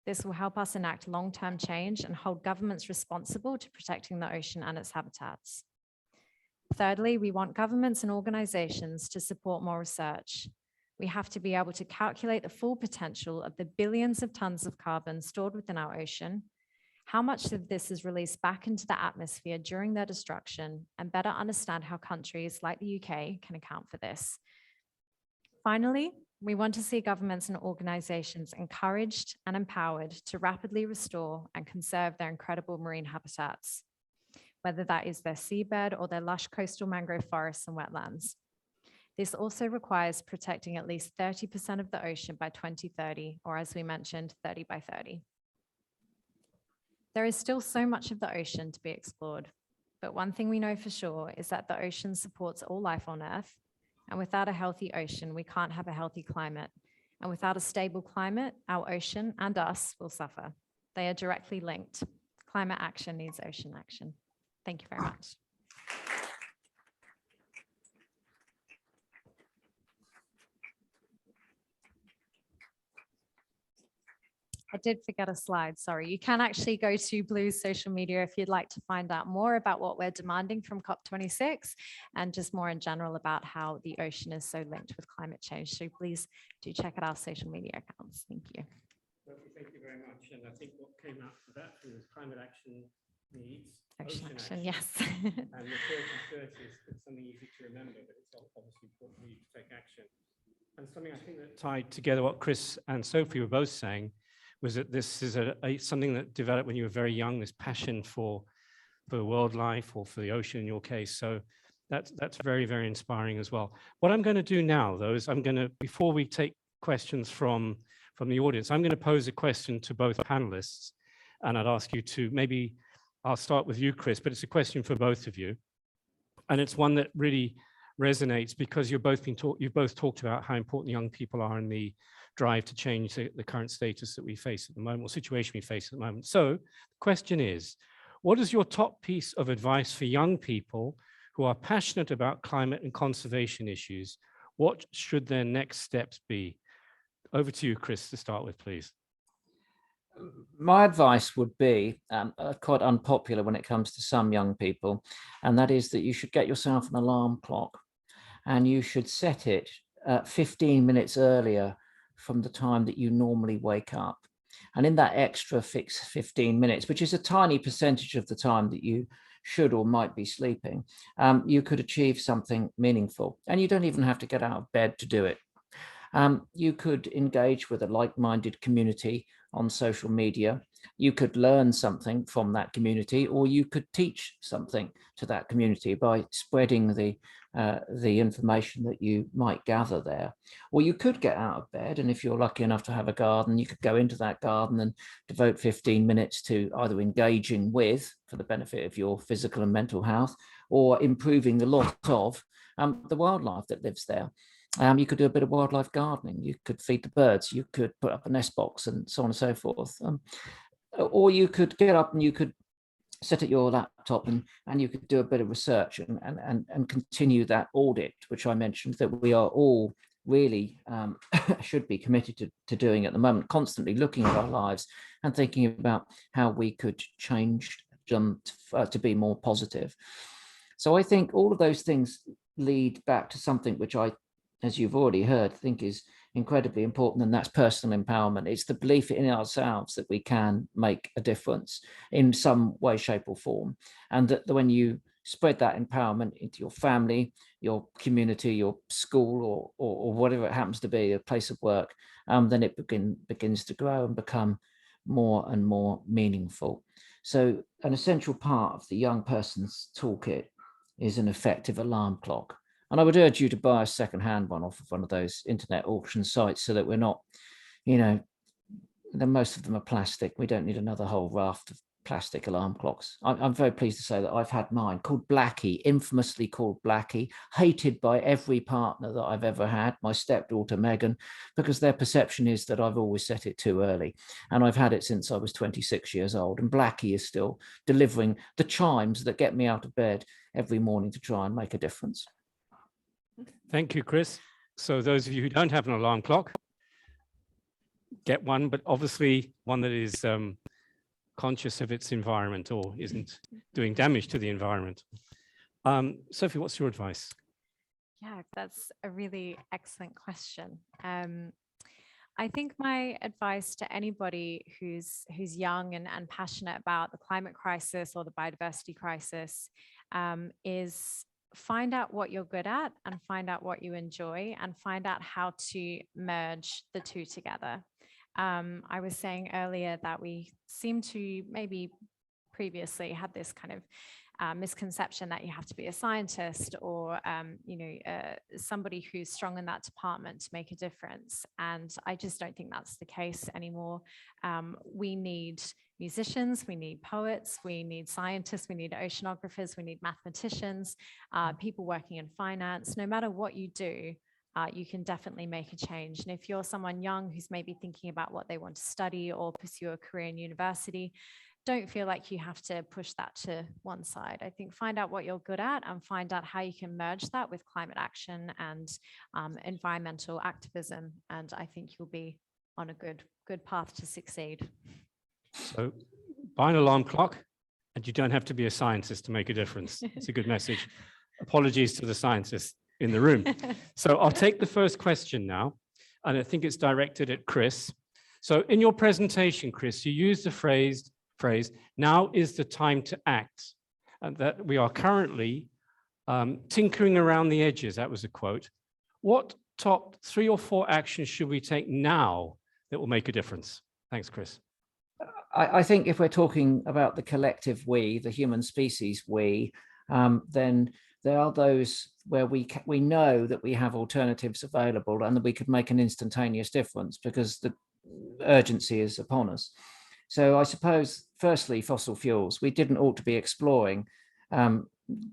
This will help us enact long-term change and hold governments responsible to protecting the ocean and its habitats. Thirdly, we want governments and organizations to support more research. We have to be able to calculate the full potential of the billions of tons of carbon stored within our ocean, how much of this is released back into the atmosphere during their destruction, and better understand how countries like the UK can account for this. Finally, we want to see governments and organizations encouraged and empowered to rapidly restore and conserve their incredible marine habitats, whether that is their seabed or their lush coastal mangrove forests and wetlands. This also requires protecting at least 30% of the ocean by 2030, or as we mentioned, 30 by 30. There is still so much of the ocean to be explored, but one thing we know for sure is that the ocean supports all life on Earth, and without a healthy ocean, we can't have a healthy climate. And without a stable climate, our ocean and us will suffer. They are directly linked. Climate action needs ocean action. Thank you very much. I did forget a slide, sorry. You can actually go to Blue's social media if you'd like to find out more about what we're demanding from COP26 and just more in general about how the ocean is so linked with climate change. So please do check out our social media accounts. Thank you.
Sophie, thank you very much. And I think what came out of that was climate action needs
Ocean action,
action.
yes.
And the 30-30 is something easy to remember, but it's obviously important for you to take action. And something I think that tied together what Chris and Sophie were both saying was that this is something that developed when you were very young, this passion for wildlife or for the ocean in your case. So that's very, very inspiring as well. What I'm going to do now, though, is before we take questions from the audience, I'm going to pose a question to both panelists. And I'd ask you to maybe, I'll start with you, Chris, but it's a question for both of you. And it's one that really resonates because you've both talked about how important young people are in the drive to change the current status that we face at the moment, or situation we face at the moment. So the question is, what is your top piece of advice for young people who are passionate about climate and conservation issues? What should their next steps be? Over to you, Chris, to start with, please.
My advice would be quite unpopular when it comes to some young people, and that is that you should get yourself an alarm clock and you should set it 15 minutes earlier from the time that you normally wake up. And in that extra fixed 15 minutes, which is a tiny percentage of the time that you should or might be sleeping, you could achieve something meaningful. And you don't even have to get out of bed to do it. You could engage with a like-minded community on social media. You could learn something from that community, or you could teach something to that community by spreading the information that you might gather there. Or you could get out of bed, and if you're lucky enough to have a garden, you could go into that garden and devote 15 minutes to either engaging with, for the benefit of your physical and mental health, or improving the lot of the wildlife that lives there. You could do a bit of wildlife gardening. You could feed the birds. You could put up a nest box and so on and so forth. Or you could get up and you could sit at your laptop and you could do a bit of research and continue that audit, which I mentioned that we are all really should be committed to doing at the moment, constantly looking at our lives and thinking about how we could change them to be more positive. So I think all of those things lead back to something which I, as you've already heard, think is incredibly important, and that's personal empowerment. It's the belief in ourselves that we can make a difference in some way, shape or form. And that when you spread that empowerment into your family, your community, your school, or whatever it happens to be, a place of work, then it begins to grow and become more and more meaningful. So an essential part of the young person's toolkit is an effective alarm clock. And I would urge you to buy a second-hand one off of one of those internet auction sites so that we're not, most of them are plastic. We don't need another whole raft of plastic alarm clocks. I'm very pleased to say that I've had mine called Blackie, infamously called Blackie, hated by every partner that I've ever had, my stepdaughter Megan, because their perception is that I've always set it too early. And I've had it since I was 26 years old. And Blackie is still delivering the chimes that get me out of bed every morning to try and make a difference.
Thank you, Chris. So those of you who don't have an alarm clock, get one, but obviously one that is conscious of its environment or isn't doing damage to the environment. Sophie, what's your advice?
Yeah, that's a really excellent question. I think my advice to anybody who's young and passionate about the climate crisis or the biodiversity crisis is find out what you're good at and find out what you enjoy and find out how to merge the two together. I was saying earlier that we seem to maybe previously had this kind of misconception that you have to be a scientist or somebody who's strong in that department to make a difference. And I just don't think that's the case anymore. We need musicians, we need poets, we need scientists, we need oceanographers, we need mathematicians, people working in finance. No matter what you do, you can definitely make a change. And if you're someone young who's maybe thinking about what they want to study or pursue a career in university, don't feel like you have to push that to one side. I think find out what you're good at and find out how you can merge that with climate action and environmental activism. And I think you'll be on a good path to succeed.
So buy an alarm clock and you don't have to be a scientist to make a difference. It's a good message. Apologies to the scientists in the room. So I'll take the first question now, and I think it's directed at Chris. So in your presentation, Chris, you used the phrase, now is the time to act, and that we are currently tinkering around the edges. That was a quote. What top 3 or 4 actions should we take now that will make a difference? Thanks, Chris.
I think if we're talking about the collective we, the human species we, then there are those where we know that we have alternatives available and that we could make an instantaneous difference because the urgency is upon us. So I suppose, firstly, fossil fuels, we didn't ought to be exploring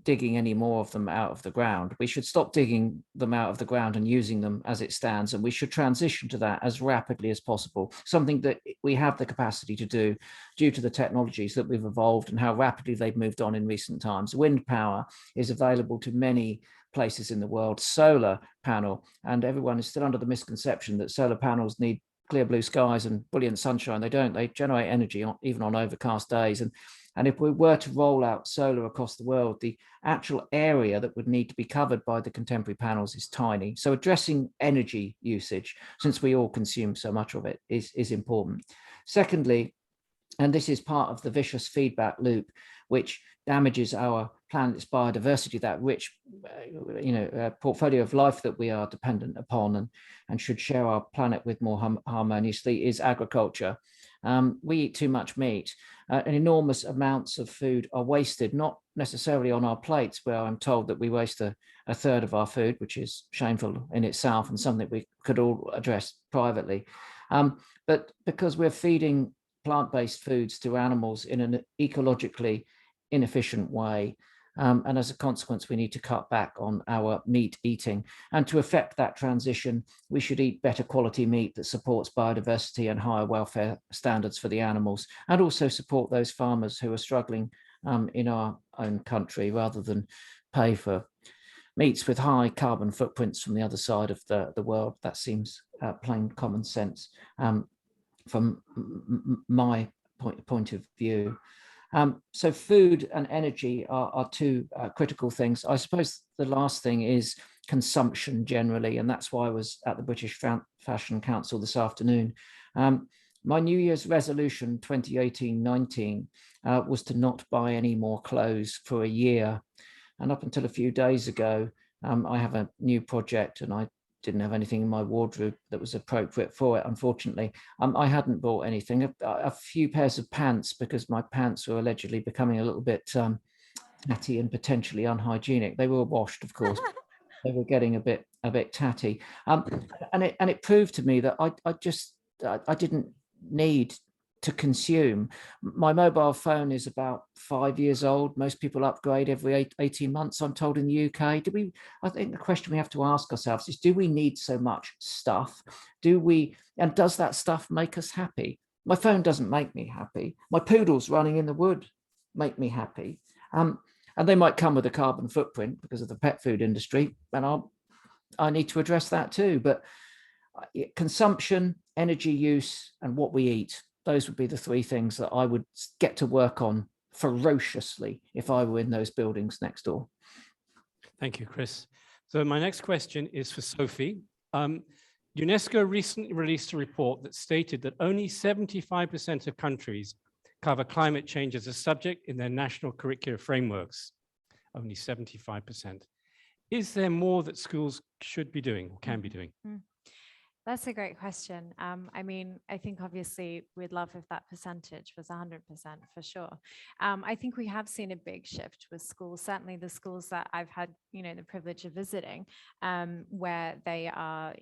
digging any more of them out of the ground. We should stop digging them out of the ground and using them as it stands, and we should transition to that as rapidly as possible, something that we have the capacity to do due to the technologies that we've evolved and how rapidly they've moved on in recent times. Wind power is available to many places in the world, solar panel, and everyone is still under the misconception that solar panels need clear blue skies and brilliant sunshine. They don't. They generate energy even on overcast days. And if we were to roll out solar across the world, the actual area that would need to be covered by the contemporary panels is tiny. So addressing energy usage, since we all consume so much of it, is important. Secondly, and this is part of the vicious feedback loop, which damages our planet's biodiversity, that rich portfolio of life that we are dependent upon and should share our planet with more harmoniously, is agriculture. We eat too much meat, and enormous amounts of food are wasted, not necessarily on our plates, where I'm told that we waste a third of our food, which is shameful in itself and something we could all address privately. But because we're feeding plant-based foods to animals in an ecologically inefficient way. And as a consequence, we need to cut back on our meat eating. And to effect that transition, we should eat better quality meat that supports biodiversity and higher welfare standards for the animals, and also support those farmers who are struggling in our own country, rather than pay for meats with high carbon footprints from the other side of the world. That seems plain common sense from my point of view. So food and energy are two critical things. I suppose the last thing is consumption generally, and that's why I was at the British Fashion Council this afternoon. My New Year's resolution 2018-19 was to not buy any more clothes for a year. And up until a few days ago, I have a new project and I didn't have anything in my wardrobe that was appropriate for it, unfortunately. I hadn't bought anything, a few pairs of pants, because my pants were allegedly becoming a little bit tatty and potentially unhygienic. They were washed, of course. They were getting a bit tatty, and it proved to me that I didn't need to consume. My mobile phone is about 5 years old. Most people upgrade every 18 months, I'm told, in the UK. I think the question we have to ask ourselves is, do we need so much stuff? And does that stuff make us happy? My phone doesn't make me happy. My poodles running in the wood make me happy. And they might come with a carbon footprint because of the pet food industry, and I need to address that too. But consumption, energy use, and what we eat, those would be the three things that I would get to work on ferociously if I were in those buildings next door.
Thank you, Chris. So my next question is for Sophie. UNESCO recently released a report that stated that only 75% of countries cover climate change as a subject in their national curricular frameworks. Only 75%. Is there more that schools should be doing or can be doing?
That's a great question. I mean, I think obviously we'd love if that percentage was 100% for sure. I think we have seen a big shift with schools, certainly the schools that I've had, the privilege of visiting, where they are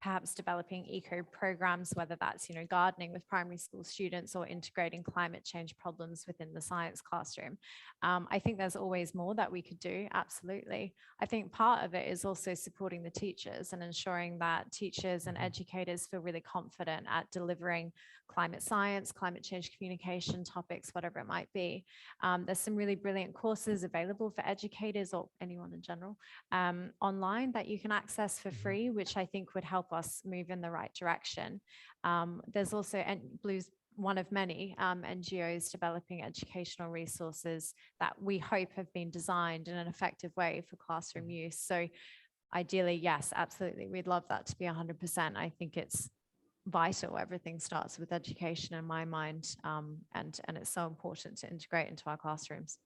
perhaps developing eco programs, whether that's, gardening with primary school students or integrating climate change problems within the science classroom. I think there's always more that we could do, absolutely. I think part of it is also supporting the teachers and ensuring that teachers and educators feel really confident at delivering climate science, climate change communication topics, whatever it might be. There's some really brilliant courses available for educators or anyone in general online that you can access for free, which I think would help us move in the right direction. There's also Blue's one of many NGOs developing educational resources that we hope have been designed in an effective way for classroom use. So ideally, yes, absolutely. We'd love that to be 100%. I think it's vital. Everything starts with education in my mind, and it's so important to integrate into our classrooms.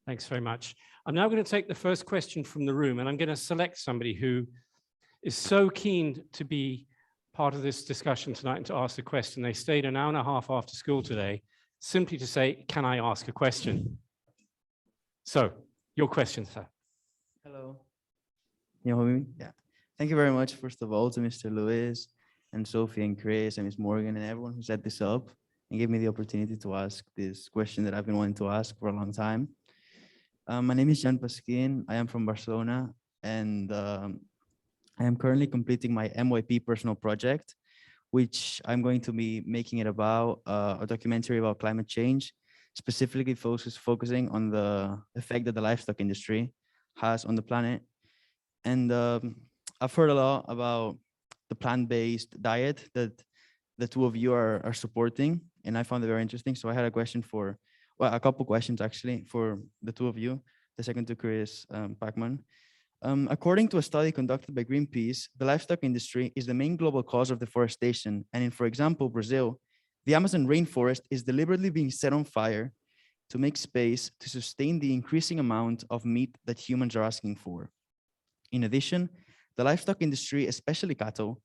Thanks very much. I'm now going to take the first question from the room, and I'm going to select somebody who is so keen to be part of this discussion tonight and to ask a question. They stayed an hour and a half after school today, simply to say, can I ask a question? So, your question, sir.
Hello. Can you hear me? Yeah. Thank you very much, first of all, to Mr. Lewis and Sophie and Chris and Ms. Morgan and everyone who set this up and gave me the opportunity to ask this question that I've been wanting to ask for a long time. My name is Jan Pasquin. I am from Barcelona, and I am currently completing my MYP personal project, which I'm going to be making it about a documentary about climate change, specifically focusing on the effect that the livestock industry has on the planet. And I've heard a lot about the plant-based diet that the two of you are supporting, and I found it very interesting. So I had a question a couple questions actually for the two of you, the second to Chris Packham. According to a study conducted by Greenpeace, the livestock industry is the main global cause of deforestation. And in, for example, Brazil, the Amazon rainforest is deliberately being set on fire to make space to sustain the increasing amount of meat that humans are asking for. In addition, the livestock industry, especially cattle,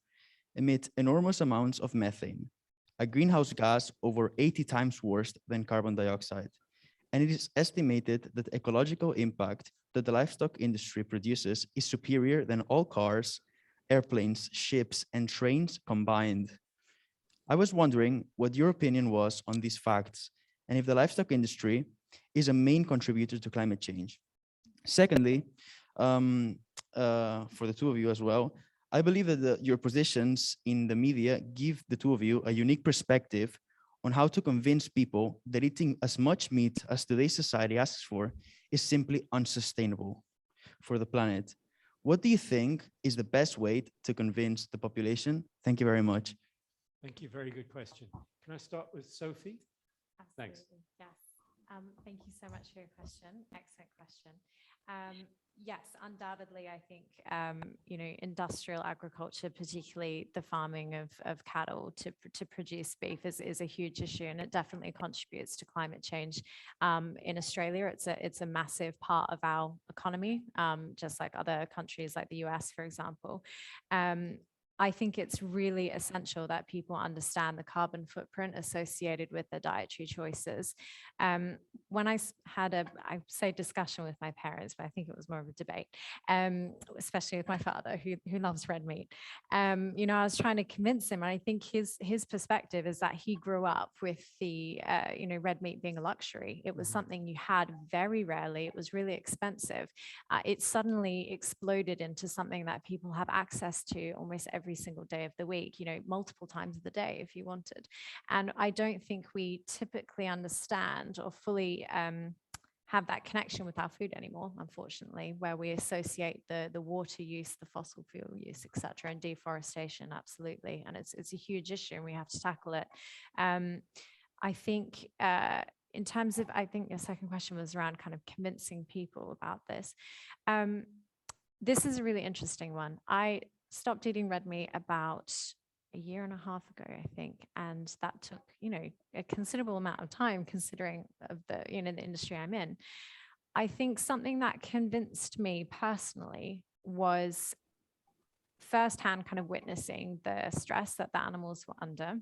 emit enormous amounts of methane, a greenhouse gas over 80 times worse than carbon dioxide. And it is estimated that the ecological impact that the livestock industry produces is superior than all cars, airplanes, ships, and trains combined. I was wondering what your opinion was on these facts, and if the livestock industry is a main contributor to climate change. Secondly, for the two of you as well, I believe that your positions in the media give the two of you a unique perspective on how to convince people that eating as much meat as today's society asks for is simply unsustainable for the planet. What do you think is the best way to convince the population? Thank you very much.
Thank you. Very good question. Can I start with Sophie?
Absolutely.
Thanks.
Yes. Thank you so much for your question. Excellent question. Yes, undoubtedly, I think, industrial agriculture, particularly the farming of cattle to produce beef is a huge issue, and it definitely contributes to climate change. In Australia, it's a massive part of our economy, just like other countries like the US, for example. I think it's really essential that people understand the carbon footprint associated with their dietary choices. When had I say discussion with my parents, but I think it was more of a debate, especially with my father who loves red meat. You know, I was trying to convince him, and I think his perspective is that he grew up with the, you know, red meat being a luxury. It was something you had very rarely. It was really expensive. It suddenly exploded into something that people have access to almost every single day of the week, you know, multiple times of the day if you wanted. And I don't think we typically understand or fully have that connection with our food anymore, unfortunately, where we associate the water use, the fossil fuel use, etc., and deforestation, absolutely. And it's a huge issue and we have to tackle it. I think in terms of, I think your second question was around kind of convincing people about this. This is a really interesting one. I stopped eating red meat about a year and a half ago, I think, and that took, you know, a considerable amount of time considering of the, you know, the industry I'm in. I think something that convinced me personally was firsthand kind of witnessing the stress that the animals were under,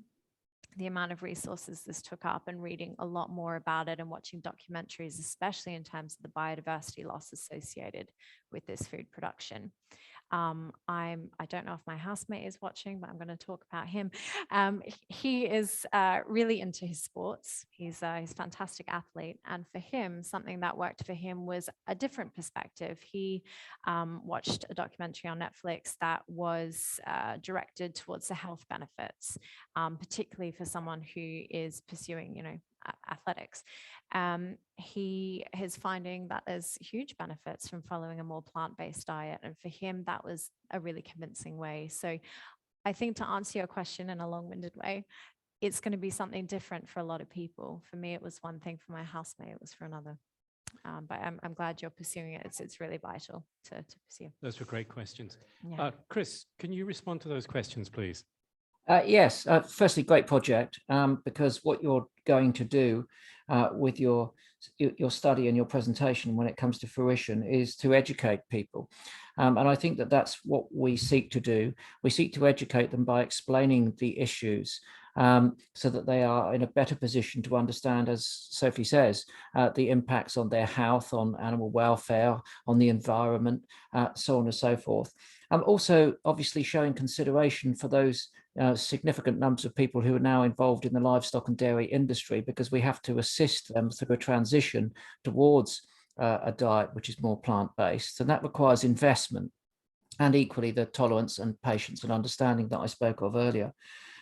the amount of resources this took up, and reading a lot more about it and watching documentaries, especially in terms of the biodiversity loss associated with this food production. I don't know if my housemate is watching, but I'm going to talk about him. He is really into his sports. He's a fantastic athlete. And for him, something that worked for him was a different perspective. He watched a documentary on Netflix that was directed towards the health benefits, particularly for someone who is pursuing, you know, athletics. He is finding that there's huge benefits from following a more plant-based diet. And for him, that was a really convincing way. So I think to answer your question in a long-winded way, it's going to be something different for a lot of people. For me, it was one thing. For my housemate, it was for another. But I'm glad you're pursuing it. It's really vital to pursue.
Those were great questions.
Yeah.
Chris, can you respond to those questions, please?
Yes, firstly, great project, because what you're going to do with your study and your presentation when it comes to fruition is to educate people. And I think that that's what we seek to do. We seek to educate them by explaining the issues so that they are in a better position to understand, as Sophie says, the impacts on their health, on animal welfare, on the environment, so on and so forth. Also, obviously, showing consideration for those significant numbers of people who are now involved in the livestock and dairy industry, because we have to assist them through a transition towards a diet which is more plant-based, and that requires investment and equally the tolerance and patience and understanding that I spoke of earlier.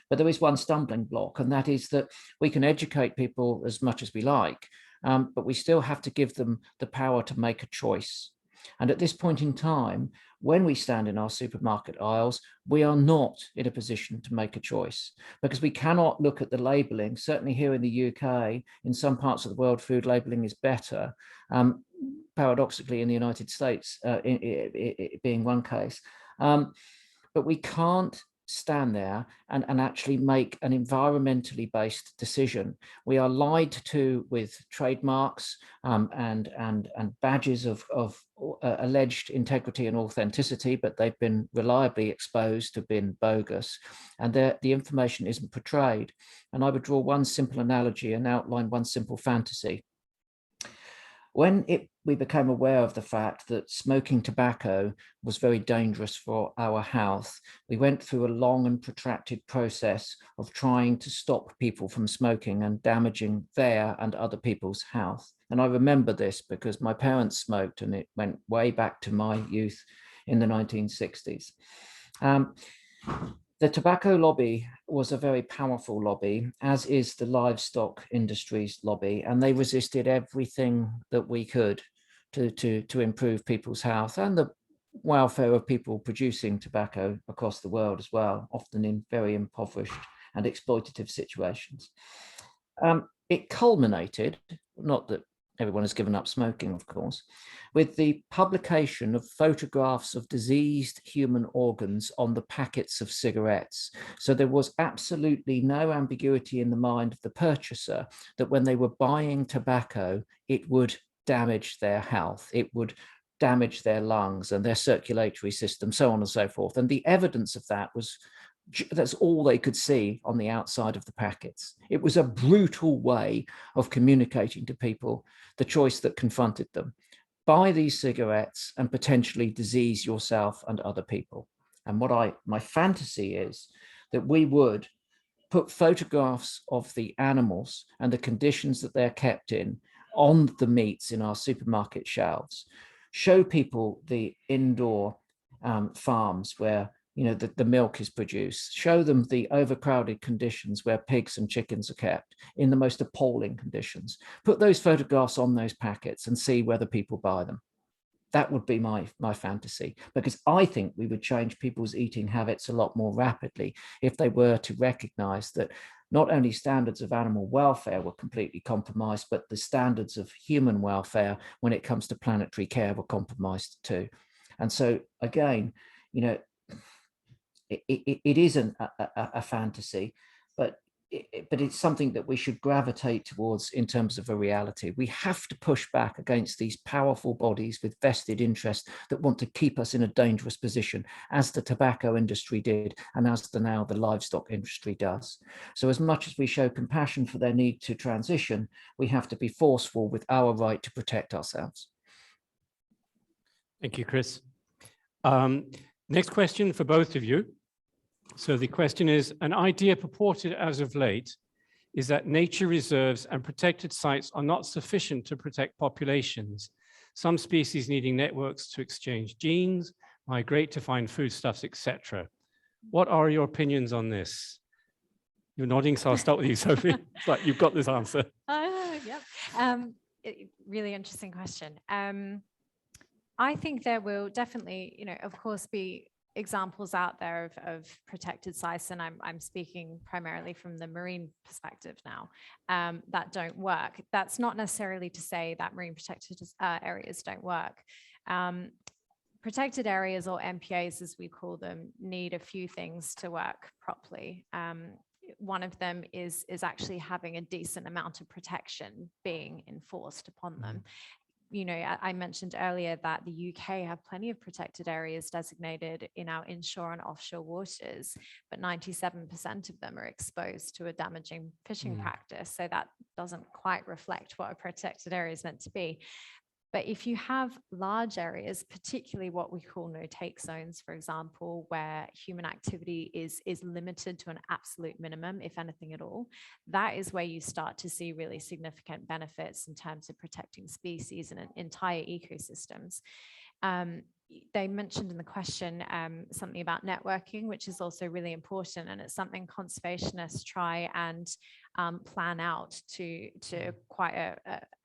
But there is one stumbling block, and that is that we can educate people as much as we like, but we still have to give them the power to make a choice. And at this point in time, when we stand in our supermarket aisles, we are not in a position to make a choice, because we cannot look at the labeling. Certainly here in the UK, in some parts of the world, food labeling is better. Paradoxically, in the United States, it being one case. But we can't stand there and actually make an environmentally based decision. We are lied to with trademarks and badges of alleged integrity and authenticity, but they've been reliably exposed to being bogus, and the information isn't portrayed. And I would draw one simple analogy and outline one simple fantasy. When we became aware of the fact that smoking tobacco was very dangerous for our health, we went through a long and protracted process of trying to stop people from smoking and damaging their and other people's health. And I remember this because my parents smoked, and it went way back to my youth in the 1960s. The tobacco lobby was a very powerful lobby, as is the livestock industry's lobby, and they resisted everything that we could to improve people's health and the welfare of people producing tobacco across the world as well, often in very impoverished and exploitative situations. It culminated, not that everyone has given up smoking, of course, with the publication of photographs of diseased human organs on the packets of cigarettes. So there was absolutely no ambiguity in the mind of the purchaser that when they were buying tobacco, it would damage their health. It would damage their lungs and their circulatory system, so on and so forth. And the evidence of that was, that's all they could see on the outside of the packets. It was a brutal way of communicating to people the choice that confronted them. Buy these cigarettes and potentially disease yourself and other people. And my fantasy is that we would put photographs of the animals and the conditions that they're kept in on the meats in our supermarket shelves, show people the indoor farms where the milk is produced, show them the overcrowded conditions where pigs and chickens are kept in the most appalling conditions, put those photographs on those packets and see whether people buy them. That would be my fantasy, because I think we would change people's eating habits a lot more rapidly if they were to recognize that not only standards of animal welfare were completely compromised, but the standards of human welfare when it comes to planetary care were compromised too. And so again, it isn't a fantasy, but it's something that we should gravitate towards in terms of a reality. We have to push back against these powerful bodies with vested interests that want to keep us in a dangerous position, as the tobacco industry did and as now the livestock industry does. So as much as we show compassion for their need to transition, we have to be forceful with our right to protect ourselves.
Thank you, Chris. Next question for both of you. So the question is, an idea purported as of late is that nature reserves and protected sites are not sufficient to protect populations, some species needing networks to exchange genes, migrate to find foodstuffs, etc. What are your opinions on this? You're nodding, so I'll start with you, Sophie. It's like you've got this answer.
Yep. Really interesting question. I think there will definitely, of course, be examples out there of protected sites, and I'm speaking primarily from the marine perspective now, that don't work. That's not necessarily to say that marine protected areas don't work. Protected areas, or MPAs as we call them, need a few things to work properly. One of them is actually having a decent amount of protection being enforced upon them. I mentioned earlier that the UK have plenty of protected areas designated in our inshore and offshore waters, but 97% of them are exposed to a damaging fishing practice. So that doesn't quite reflect what a protected area is meant to be. But if you have large areas, particularly what we call no-take zones, for example, where human activity is limited to an absolute minimum, if anything at all, that is where you start to see really significant benefits in terms of protecting species and entire ecosystems. They mentioned in the question something about networking, which is also really important, and it's something conservationists try and plan out to quite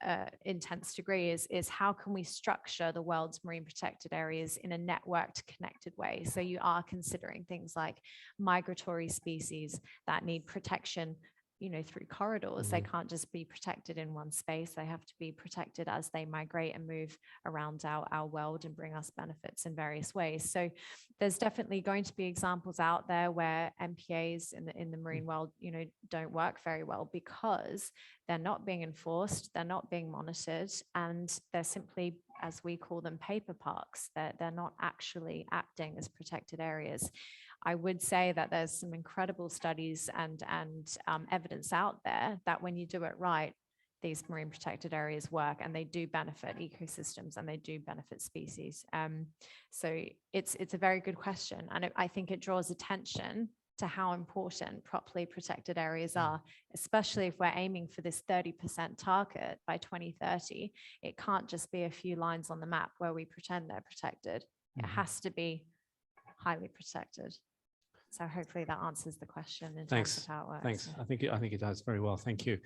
a intense degree, is how can we structure the world's marine protected areas in a networked, connected way. So you are considering things like migratory species that need protection through corridors. They can't just be protected in one space. They have to be protected as they migrate and move around our world and bring us benefits in various ways. So there's definitely going to be examples out there where MPAs in the marine world, don't work very well because they're not being enforced, they're not being monitored, and they're simply, as we call them, paper parks. They're not actually acting as protected areas. I would say that there's some incredible studies and evidence out there that when you do it right, these marine protected areas work, and they do benefit ecosystems and they do benefit species. So it's a very good question, and I think it draws attention to how important properly protected areas are, especially if we're aiming for this 30% target by 2030. It can't just be a few lines on the map where we pretend they're protected. It has to be highly protected. So hopefully that answers the question in terms of how it works.
Thanks. I think it does very well. Thank you.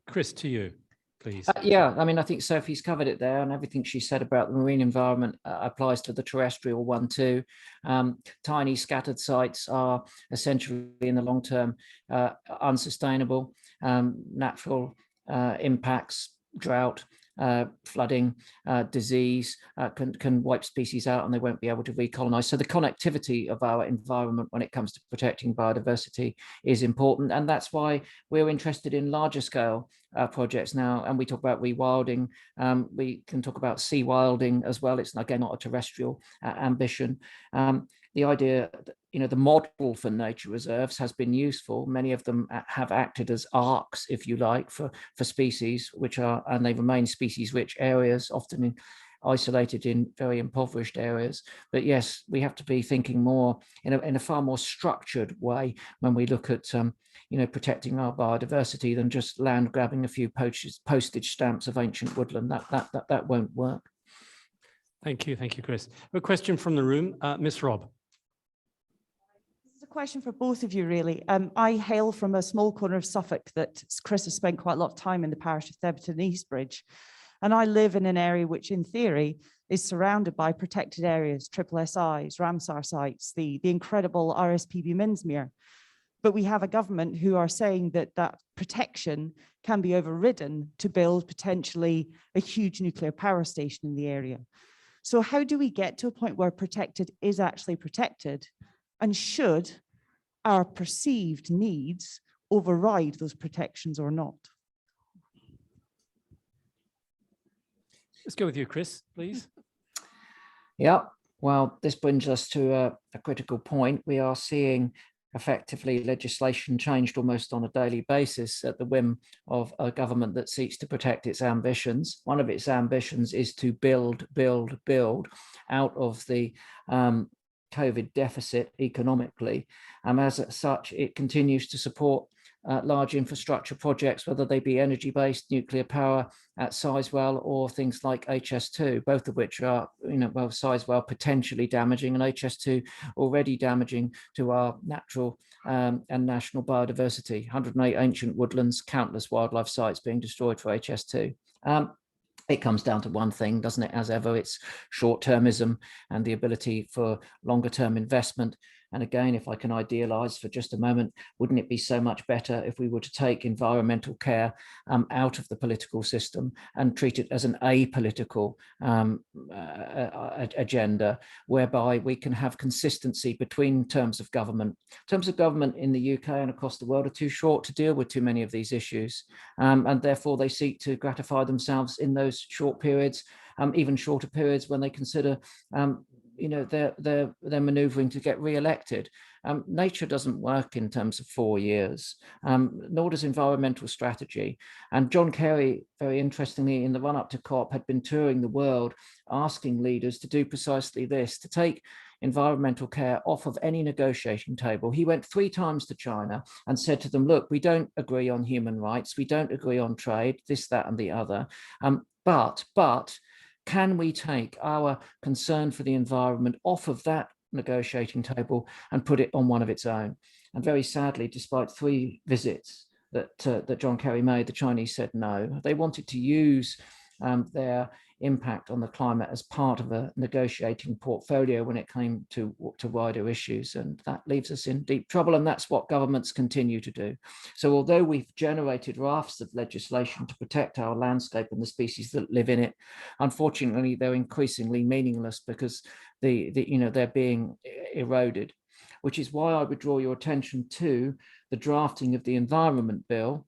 Chris, to you, please.
Yeah, I think Sophie's covered it there, and everything she said about the marine environment applies to the terrestrial one too. Tiny scattered sites are essentially in the long term unsustainable. Natural impacts, drought, flooding, disease can wipe species out, and they won't be able to recolonize. So the connectivity of our environment when it comes to protecting biodiversity is important, and that's why we're interested in larger scale projects now, and we talk about rewilding. We can talk about sea wilding as well. It's again not a terrestrial ambition. The idea that, the model for nature reserves has been useful. Many of them have acted as arcs, if you like, for species, and they remain species-rich areas, often isolated in very impoverished areas. But yes, we have to be thinking more in a far more structured way when we look at protecting our biodiversity than just land grabbing a few postage stamps of ancient woodland. That won't work.
Thank you, Chris. A question from the room, Miss Robb.
This is a question for both of you, really. I hail from a small corner of Suffolk that Chris has spent quite a lot of time in, the parish of Theberton and Eastbridge. And I live in an area which, in theory, is surrounded by protected areas, triple SIs, Ramsar sites, the incredible RSPB Minsmere. But we have a government who are saying that protection can be overridden to build potentially a huge nuclear power station in the area. So how do we get to a point where protected is actually protected? And should our perceived needs override those protections or not?
Let's go with you, Chris, please.
Yeah, well, this brings us to a critical point. We are seeing effectively legislation changed almost on a daily basis at the whim of a government that seeks to protect its ambitions. One of its ambitions is to build out of the COVID deficit economically. As such, it continues to support large infrastructure projects, whether they be energy-based, nuclear power at Sizewell, or things like HS2, both of which are, Sizewell potentially damaging, and HS2 already damaging to our natural and national biodiversity. 108 ancient woodlands, countless wildlife sites being destroyed for HS2. It comes down to one thing, doesn't it? As ever, it's short-termism and the ability for longer-term investment. And again, if I can idealize for just a moment, wouldn't it be so much better if we were to take environmental care out of the political system and treat it as an apolitical agenda, whereby we can have consistency between terms of government. Terms of government in the UK and across the world are too short to deal with too many of these issues. And therefore they seek to gratify themselves in those short periods, even shorter periods when they consider they're maneuvering to get re-elected. Nature doesn't work in terms of 4 years, nor does environmental strategy. And John Kerry, very interestingly, in the run-up to COP, had been touring the world asking leaders to do precisely this, to take environmental care off of any negotiating table. He went 3 times to China and said to them, look, we don't agree on human rights, we don't agree on trade, this, that, and the other, but can we take our concern for the environment off of that negotiating table and put it on one of its own? And very sadly, despite 3 visits that John Kerry made, the Chinese said no. They wanted to use their impact on the climate as part of a negotiating portfolio when it came to wider issues. And that leaves us in deep trouble. And that's what governments continue to do. So although we've generated rafts of legislation to protect our landscape and the species that live in it, unfortunately, they're increasingly meaningless because they're being eroded, which is why I would draw your attention to the drafting of the Environment Bill,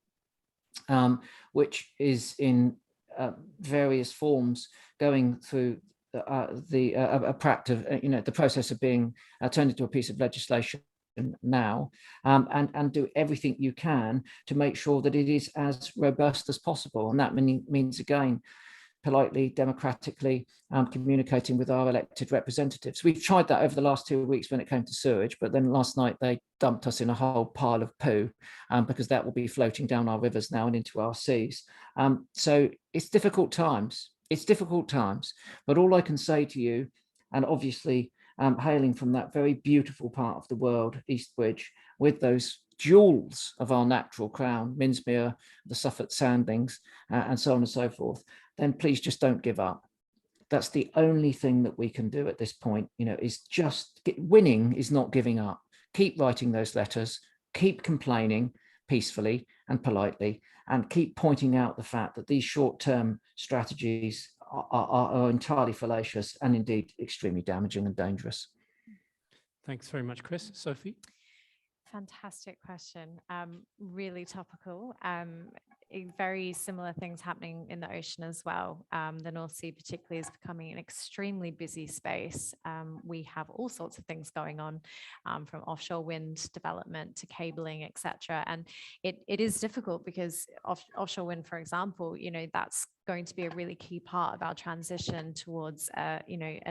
which is in various forms going through the process of being turned into a piece of legislation now, and do everything you can to make sure that it is as robust as possible. And that means again, politely, democratically communicating with our elected representatives. We've tried that over the last 2 weeks when it came to sewage, but then last night they dumped us in a whole pile of poo because that will be floating down our rivers now and into our seas. So it's difficult times. It's difficult times. But all I can say to you, and obviously hailing from that very beautiful part of the world, Eastbridge, with those jewels of our natural crown, Minsmere, the Suffolk Sandings, and so on and so forth, then please just don't give up. That's the only thing that we can do at this point, is just winning is not giving up. Keep writing those letters, keep complaining peacefully and politely, and keep pointing out the fact that these short-term strategies are entirely fallacious and indeed extremely damaging and dangerous.
Thanks very much, Chris. Sophie?
Fantastic question. Really topical. very similar things happening in the ocean as well. The North Sea particularly is becoming an extremely busy space. We have all sorts of things going on, from offshore wind development to cabling, etc. And it is difficult because offshore wind, for example, that's going to be a really key part of our transition towards, a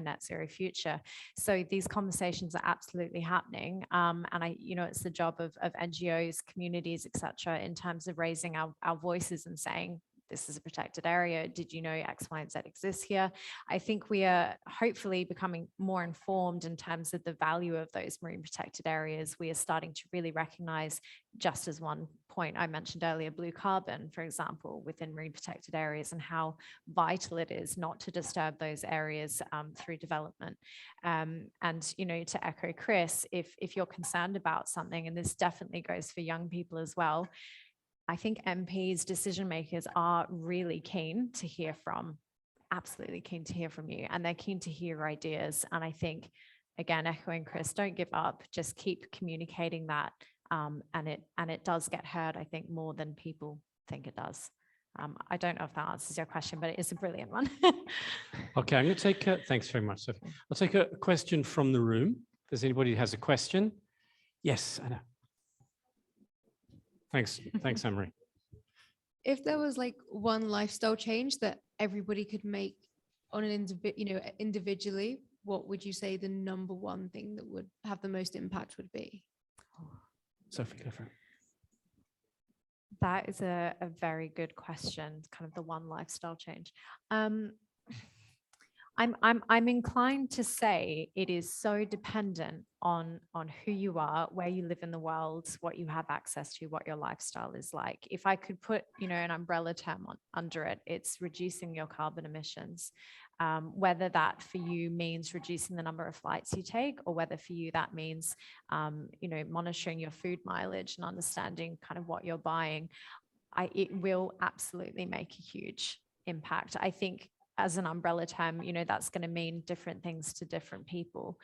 net zero future. So these conversations are absolutely happening. And it's the job of NGOs, communities, etc., in terms of raising our voices and saying, this is a protected area. Did you know X, Y, and Z exists here? I think we are hopefully becoming more informed in terms of the value of those marine protected areas. We are starting to really recognize, just as one point I mentioned earlier, blue carbon, for example, within marine protected areas, and how vital it is not to disturb those areas through development. And, to echo Chris, if you're concerned about something, and this definitely goes for young people as well, I think MPs, decision makers, are really keen to hear from, absolutely keen to hear from you, and they're keen to hear your ideas. And I think, again, echoing Chris, don't give up, just keep communicating that. And it does get heard, I think, more than people think it does. I don't know if that answers your question, but it is a brilliant one.
Okay, I'm going to take, thanks very much, Sophie. I'll take a question from the room. If there's anybody who has a question. Yes, Anna. Thanks, Anne-Marie.
If there was like one lifestyle change that everybody could make on an individually, what would you say the number one thing that would have the most impact would be?
Sophie, go for it.
That is a very good question, kind of the one lifestyle change. I'm inclined to say it is so dependent on who you are, where you live in the world, what you have access to, what your lifestyle is like. If I could put, an umbrella term under it, it's reducing your carbon emissions. Whether that for you means reducing the number of flights you take, or whether for you that means, monitoring your food mileage and understanding kind of what you're buying, it will absolutely make a huge impact. I think as an umbrella term, that's going to mean different things to different people.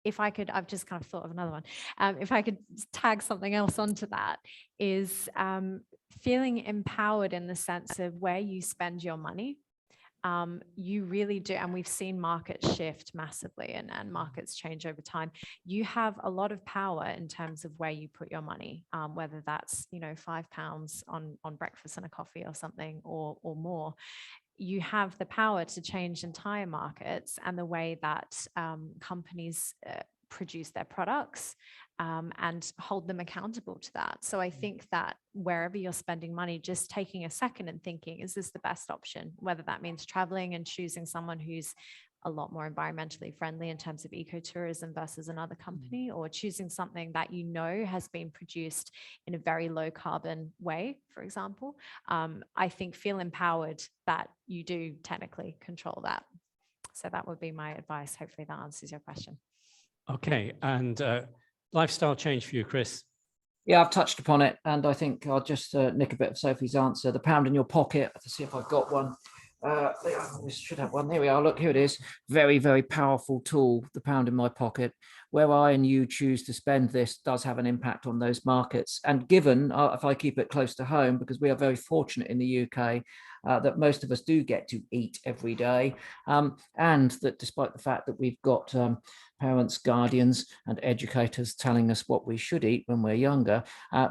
If I could, I've just kind of thought of another one. If I could tag something else onto that, is feeling empowered in the sense of where you spend your money. You really do, and we've seen markets shift massively and markets change over time. You have a lot of power in terms of where you put your money, whether that's £5 on breakfast and a coffee or something, or more. You have the power to change entire markets and the way that companies produce their products, and hold them accountable to that. So I think that wherever you're spending money, just taking a second and thinking, is this the best option? Whether that means traveling and choosing someone who's a lot more environmentally friendly in terms of ecotourism versus another company, or choosing something that has been produced in a very low carbon way, for example. I think feel empowered that you do technically control that. So that would be my advice. Hopefully that answers your question.
Okay, and lifestyle change for you, Chris?
Yeah, I've touched upon it, and I think I'll just nick a bit of Sophie's answer. The pound in your pocket, to see if I've got one. We should have one. There we are. Look, here it is. Very, very powerful tool, the pound in my pocket. Where I and you choose to spend this does have an impact on those markets. And given, if I keep it close to home, because we are very fortunate in the UK, that most of us do get to eat every day, and that despite the fact that we've got parents, guardians, and educators telling us what we should eat when we're younger,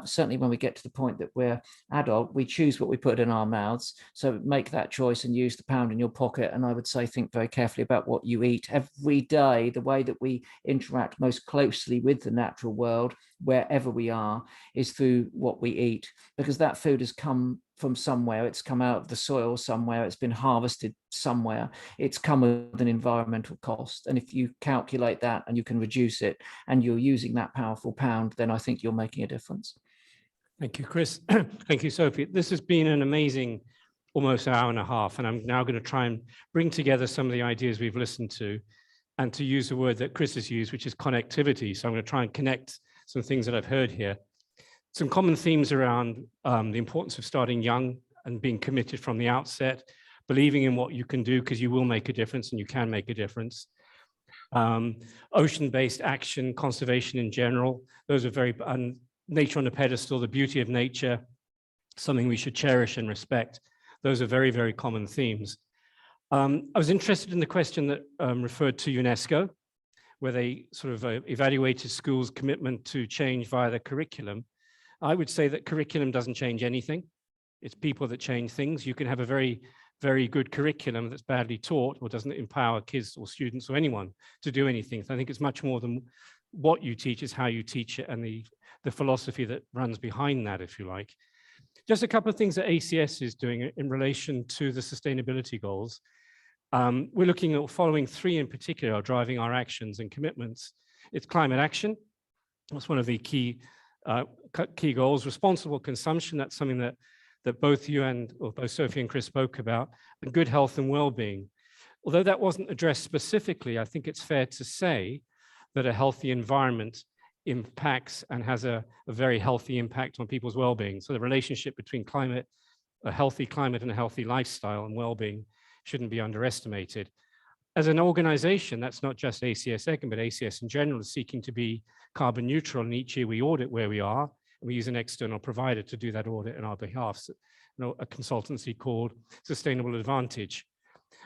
certainly when we get to the point that we're adult, we choose what we put in our mouths. So make that choice and use the pound in your pocket. And I would say think very carefully about what you eat every day. The way that we interact most closely with the natural world, wherever we are, is through what we eat, because that food has come from somewhere. It's come out of the soil somewhere. It's been harvested somewhere. It's come with an environmental cost. And if you calculate that and you can reduce it, and you're using that powerful pound, then I think you're making a difference.
Thank you, Chris. Thank you, Sophie. This has been an amazing almost hour and a half, and I'm now going to try and bring together some of the ideas we've listened to, and to use the word that Chris has used, which is connectivity. So I'm going to try and connect some things that I've heard here. Some common themes around the importance of starting young and being committed from the outset, believing in what you can do, because you will make a difference and you can make a difference. Ocean-based action, conservation in general, those are very, nature on the pedestal, the beauty of nature, something we should cherish and respect. Those are very, very common themes. I was interested in the question that referred to UNESCO, where they sort of evaluated schools' commitment to change via the curriculum. I would say that curriculum doesn't change anything. It's people that change things. You can have a very, very good curriculum that's badly taught or doesn't empower kids or students or anyone to do anything. So I think it's much more than what you teach, is how you teach it and the philosophy that runs behind that, if you like. Just a couple of things that ACS is doing in relation to the sustainability goals. We're looking at following three in particular are driving our actions and commitments. It's climate action. That's one of the key goals. Responsible consumption, that's something that both you and both Sophie and Chris spoke about, and good health and well-being. Although that wasn't addressed specifically, I think it's fair to say that a healthy environment impacts and has a very healthy impact on people's well-being. So the relationship between climate, a healthy climate and a healthy lifestyle and well-being shouldn't be underestimated. As an organization, that's not just ACS Egham, but ACS in general is seeking to be carbon neutral, and each year we audit where we are. We use an external provider to do that audit on our behalf, so, a consultancy called Sustainable Advantage.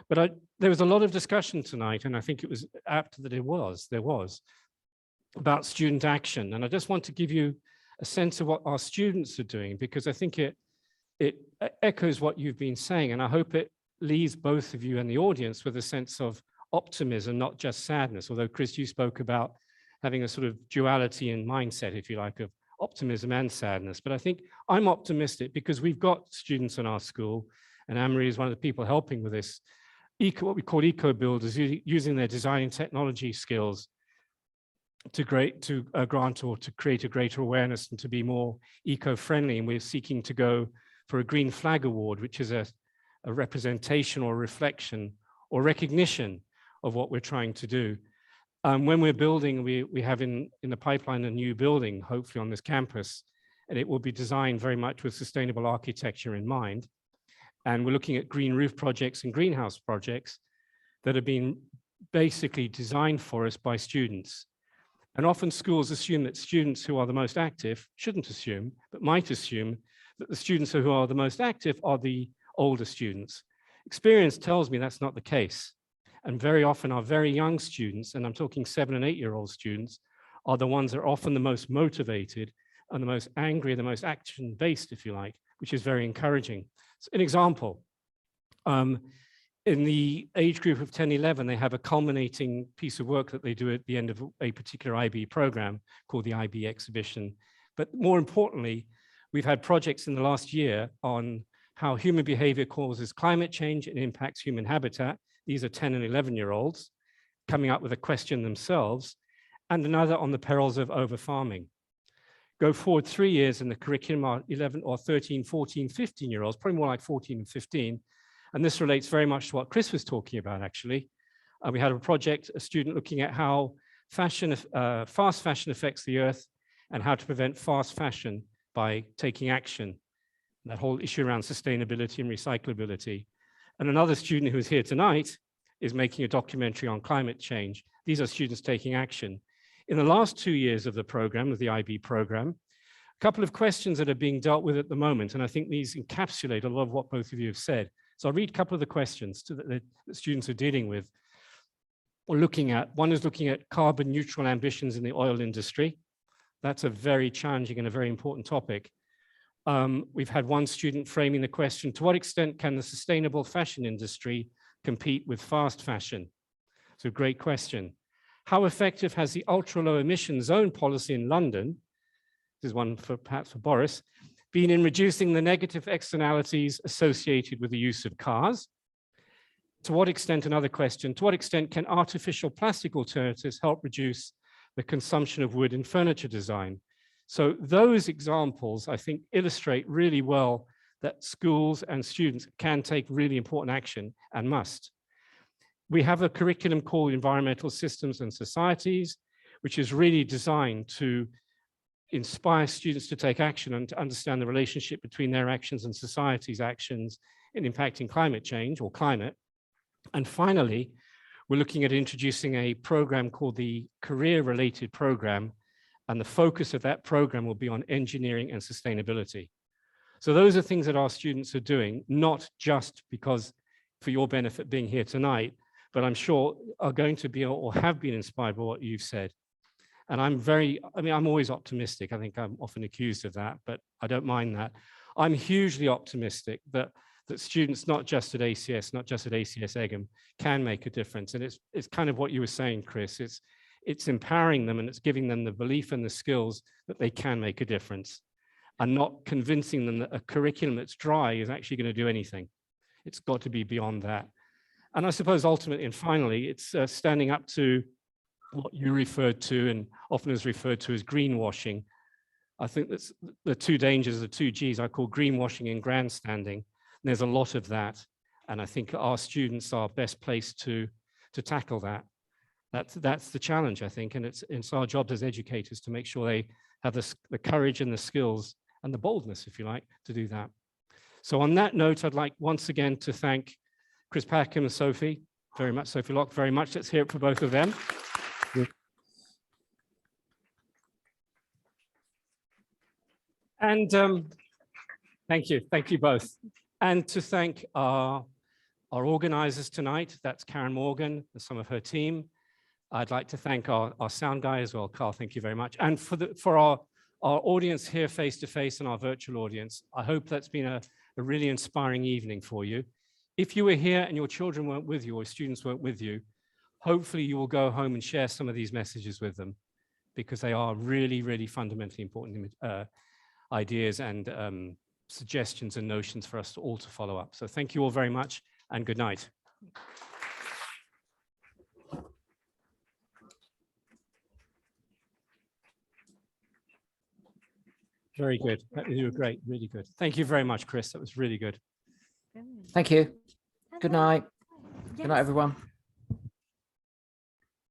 But there was a lot of discussion tonight, and I think it was apt that there was, about student action. And I just want to give you a sense of what our students are doing, because I think it echoes what you've been saying, and I hope it leaves both of you and the audience with a sense of optimism, not just sadness. Although, Chris, you spoke about having a sort of duality in mindset, if you like, of optimism and sadness. But I think I'm optimistic because we've got students in our school, and Anne-Marie is one of the people helping with this, what we call eco-builders, using their design and technology skills to grant or to create a greater awareness and to be more eco-friendly. And we're seeking to go for a Green Flag Award, which is a representation or reflection or recognition of what we're trying to do. When we're building, we have in the pipeline a new building, hopefully on this campus, and it will be designed very much with sustainable architecture in mind. And we're looking at green roof projects and greenhouse projects that have been basically designed for us by students. And often schools assume that students who are the most active, shouldn't assume, but might assume that the students who are the most active are the older students. Experience tells me that's not the case. And very often our very young students, and I'm talking 7- and 8-year-old students, are the ones that are often the most motivated and the most angry, the most action-based, if you like, which is very encouraging. So an example, in the age group of 10-11, they have a culminating piece of work that they do at the end of a particular IB program called the IB exhibition. But more importantly, we've had projects in the last year on how human behavior causes climate change and impacts human habitat. These are 10- and 11-year-olds coming up with a question themselves, and another on the perils of over-farming. Go forward 3 years in the curriculum are 11 or 13, 14, 15-year-olds, probably more like 14 and 15. And this relates very much to what Chris was talking about, actually. We had a project, a student looking at how fast fashion affects the earth and how to prevent fast fashion by taking action. That whole issue around sustainability and recyclability. And another student who is here tonight is making a documentary on climate change. These are students taking action. In the last 2 years of the program, of the IB program, a couple of questions that are being dealt with at the moment, and I think these encapsulate a lot of what both of you have said. So I'll read a couple of the questions that the students are dealing with or looking at. One is looking at carbon neutral ambitions in the oil industry. That's a very challenging and a very important topic. We've had one student framing the question, to what extent can the sustainable fashion industry compete with fast fashion? So great question. How effective has the ultra low emission zone policy in London, this is one for perhaps for Boris, been in reducing the negative externalities associated with the use of cars? To what extent, another question, to what extent can artificial plastic alternatives help reduce the consumption of wood in furniture design? So those examples, I think, illustrate really well that schools and students can take really important action and must. We have a curriculum called Environmental Systems and Societies, which is really designed to inspire students to take action and to understand the relationship between their actions and society's actions in impacting climate change or climate. And finally, we're looking at introducing a program called the Career-Related Program, and the focus of that program will be on engineering and sustainability. So those are things that our students are doing, not just because for your benefit being here tonight, but I'm sure are going to be or have been inspired by what you've said. And I'm always optimistic. I think I'm often accused of that, but I don't mind that. I'm hugely optimistic that students, not just at ACS, not just at ACS Egham, can make a difference. And it's kind of what you were saying, Chris. It's empowering them and it's giving them the belief and the skills that they can make a difference, and not convincing them that a curriculum that's dry is actually going to do anything. It's got to be beyond that. And I suppose ultimately and finally, it's standing up to what you referred to and often is referred to as greenwashing. I think that's the two dangers, the two G's I call greenwashing and grandstanding. And there's a lot of that. And I think our students are best placed to tackle that. That's the challenge, I think. And it's our job as educators to make sure they have the courage and the skills and the boldness, if you like, to do that. So on that note, I'd like once again to thank Chris Packham and Sophie very much, Sophie Locke very much. Let's hear it for both of them. And thank you both. And to thank our organizers tonight, that's Karen Morgan and some of her team. I'd like to thank our sound guy as well, Carl, thank you very much. And for our audience here face-to-face and our virtual audience, I hope that's been a really inspiring evening for you. If you were here and your children weren't with you or students weren't with you, hopefully you will go home and share some of these messages with them, because they are really, really fundamentally important ideas and suggestions and notions for us all to follow up. So thank you all very much and good night. Very good. You were great, really good. Thank you very much, Chris. That was really good.
Thank you. Good night.
Yes.
Good night, everyone.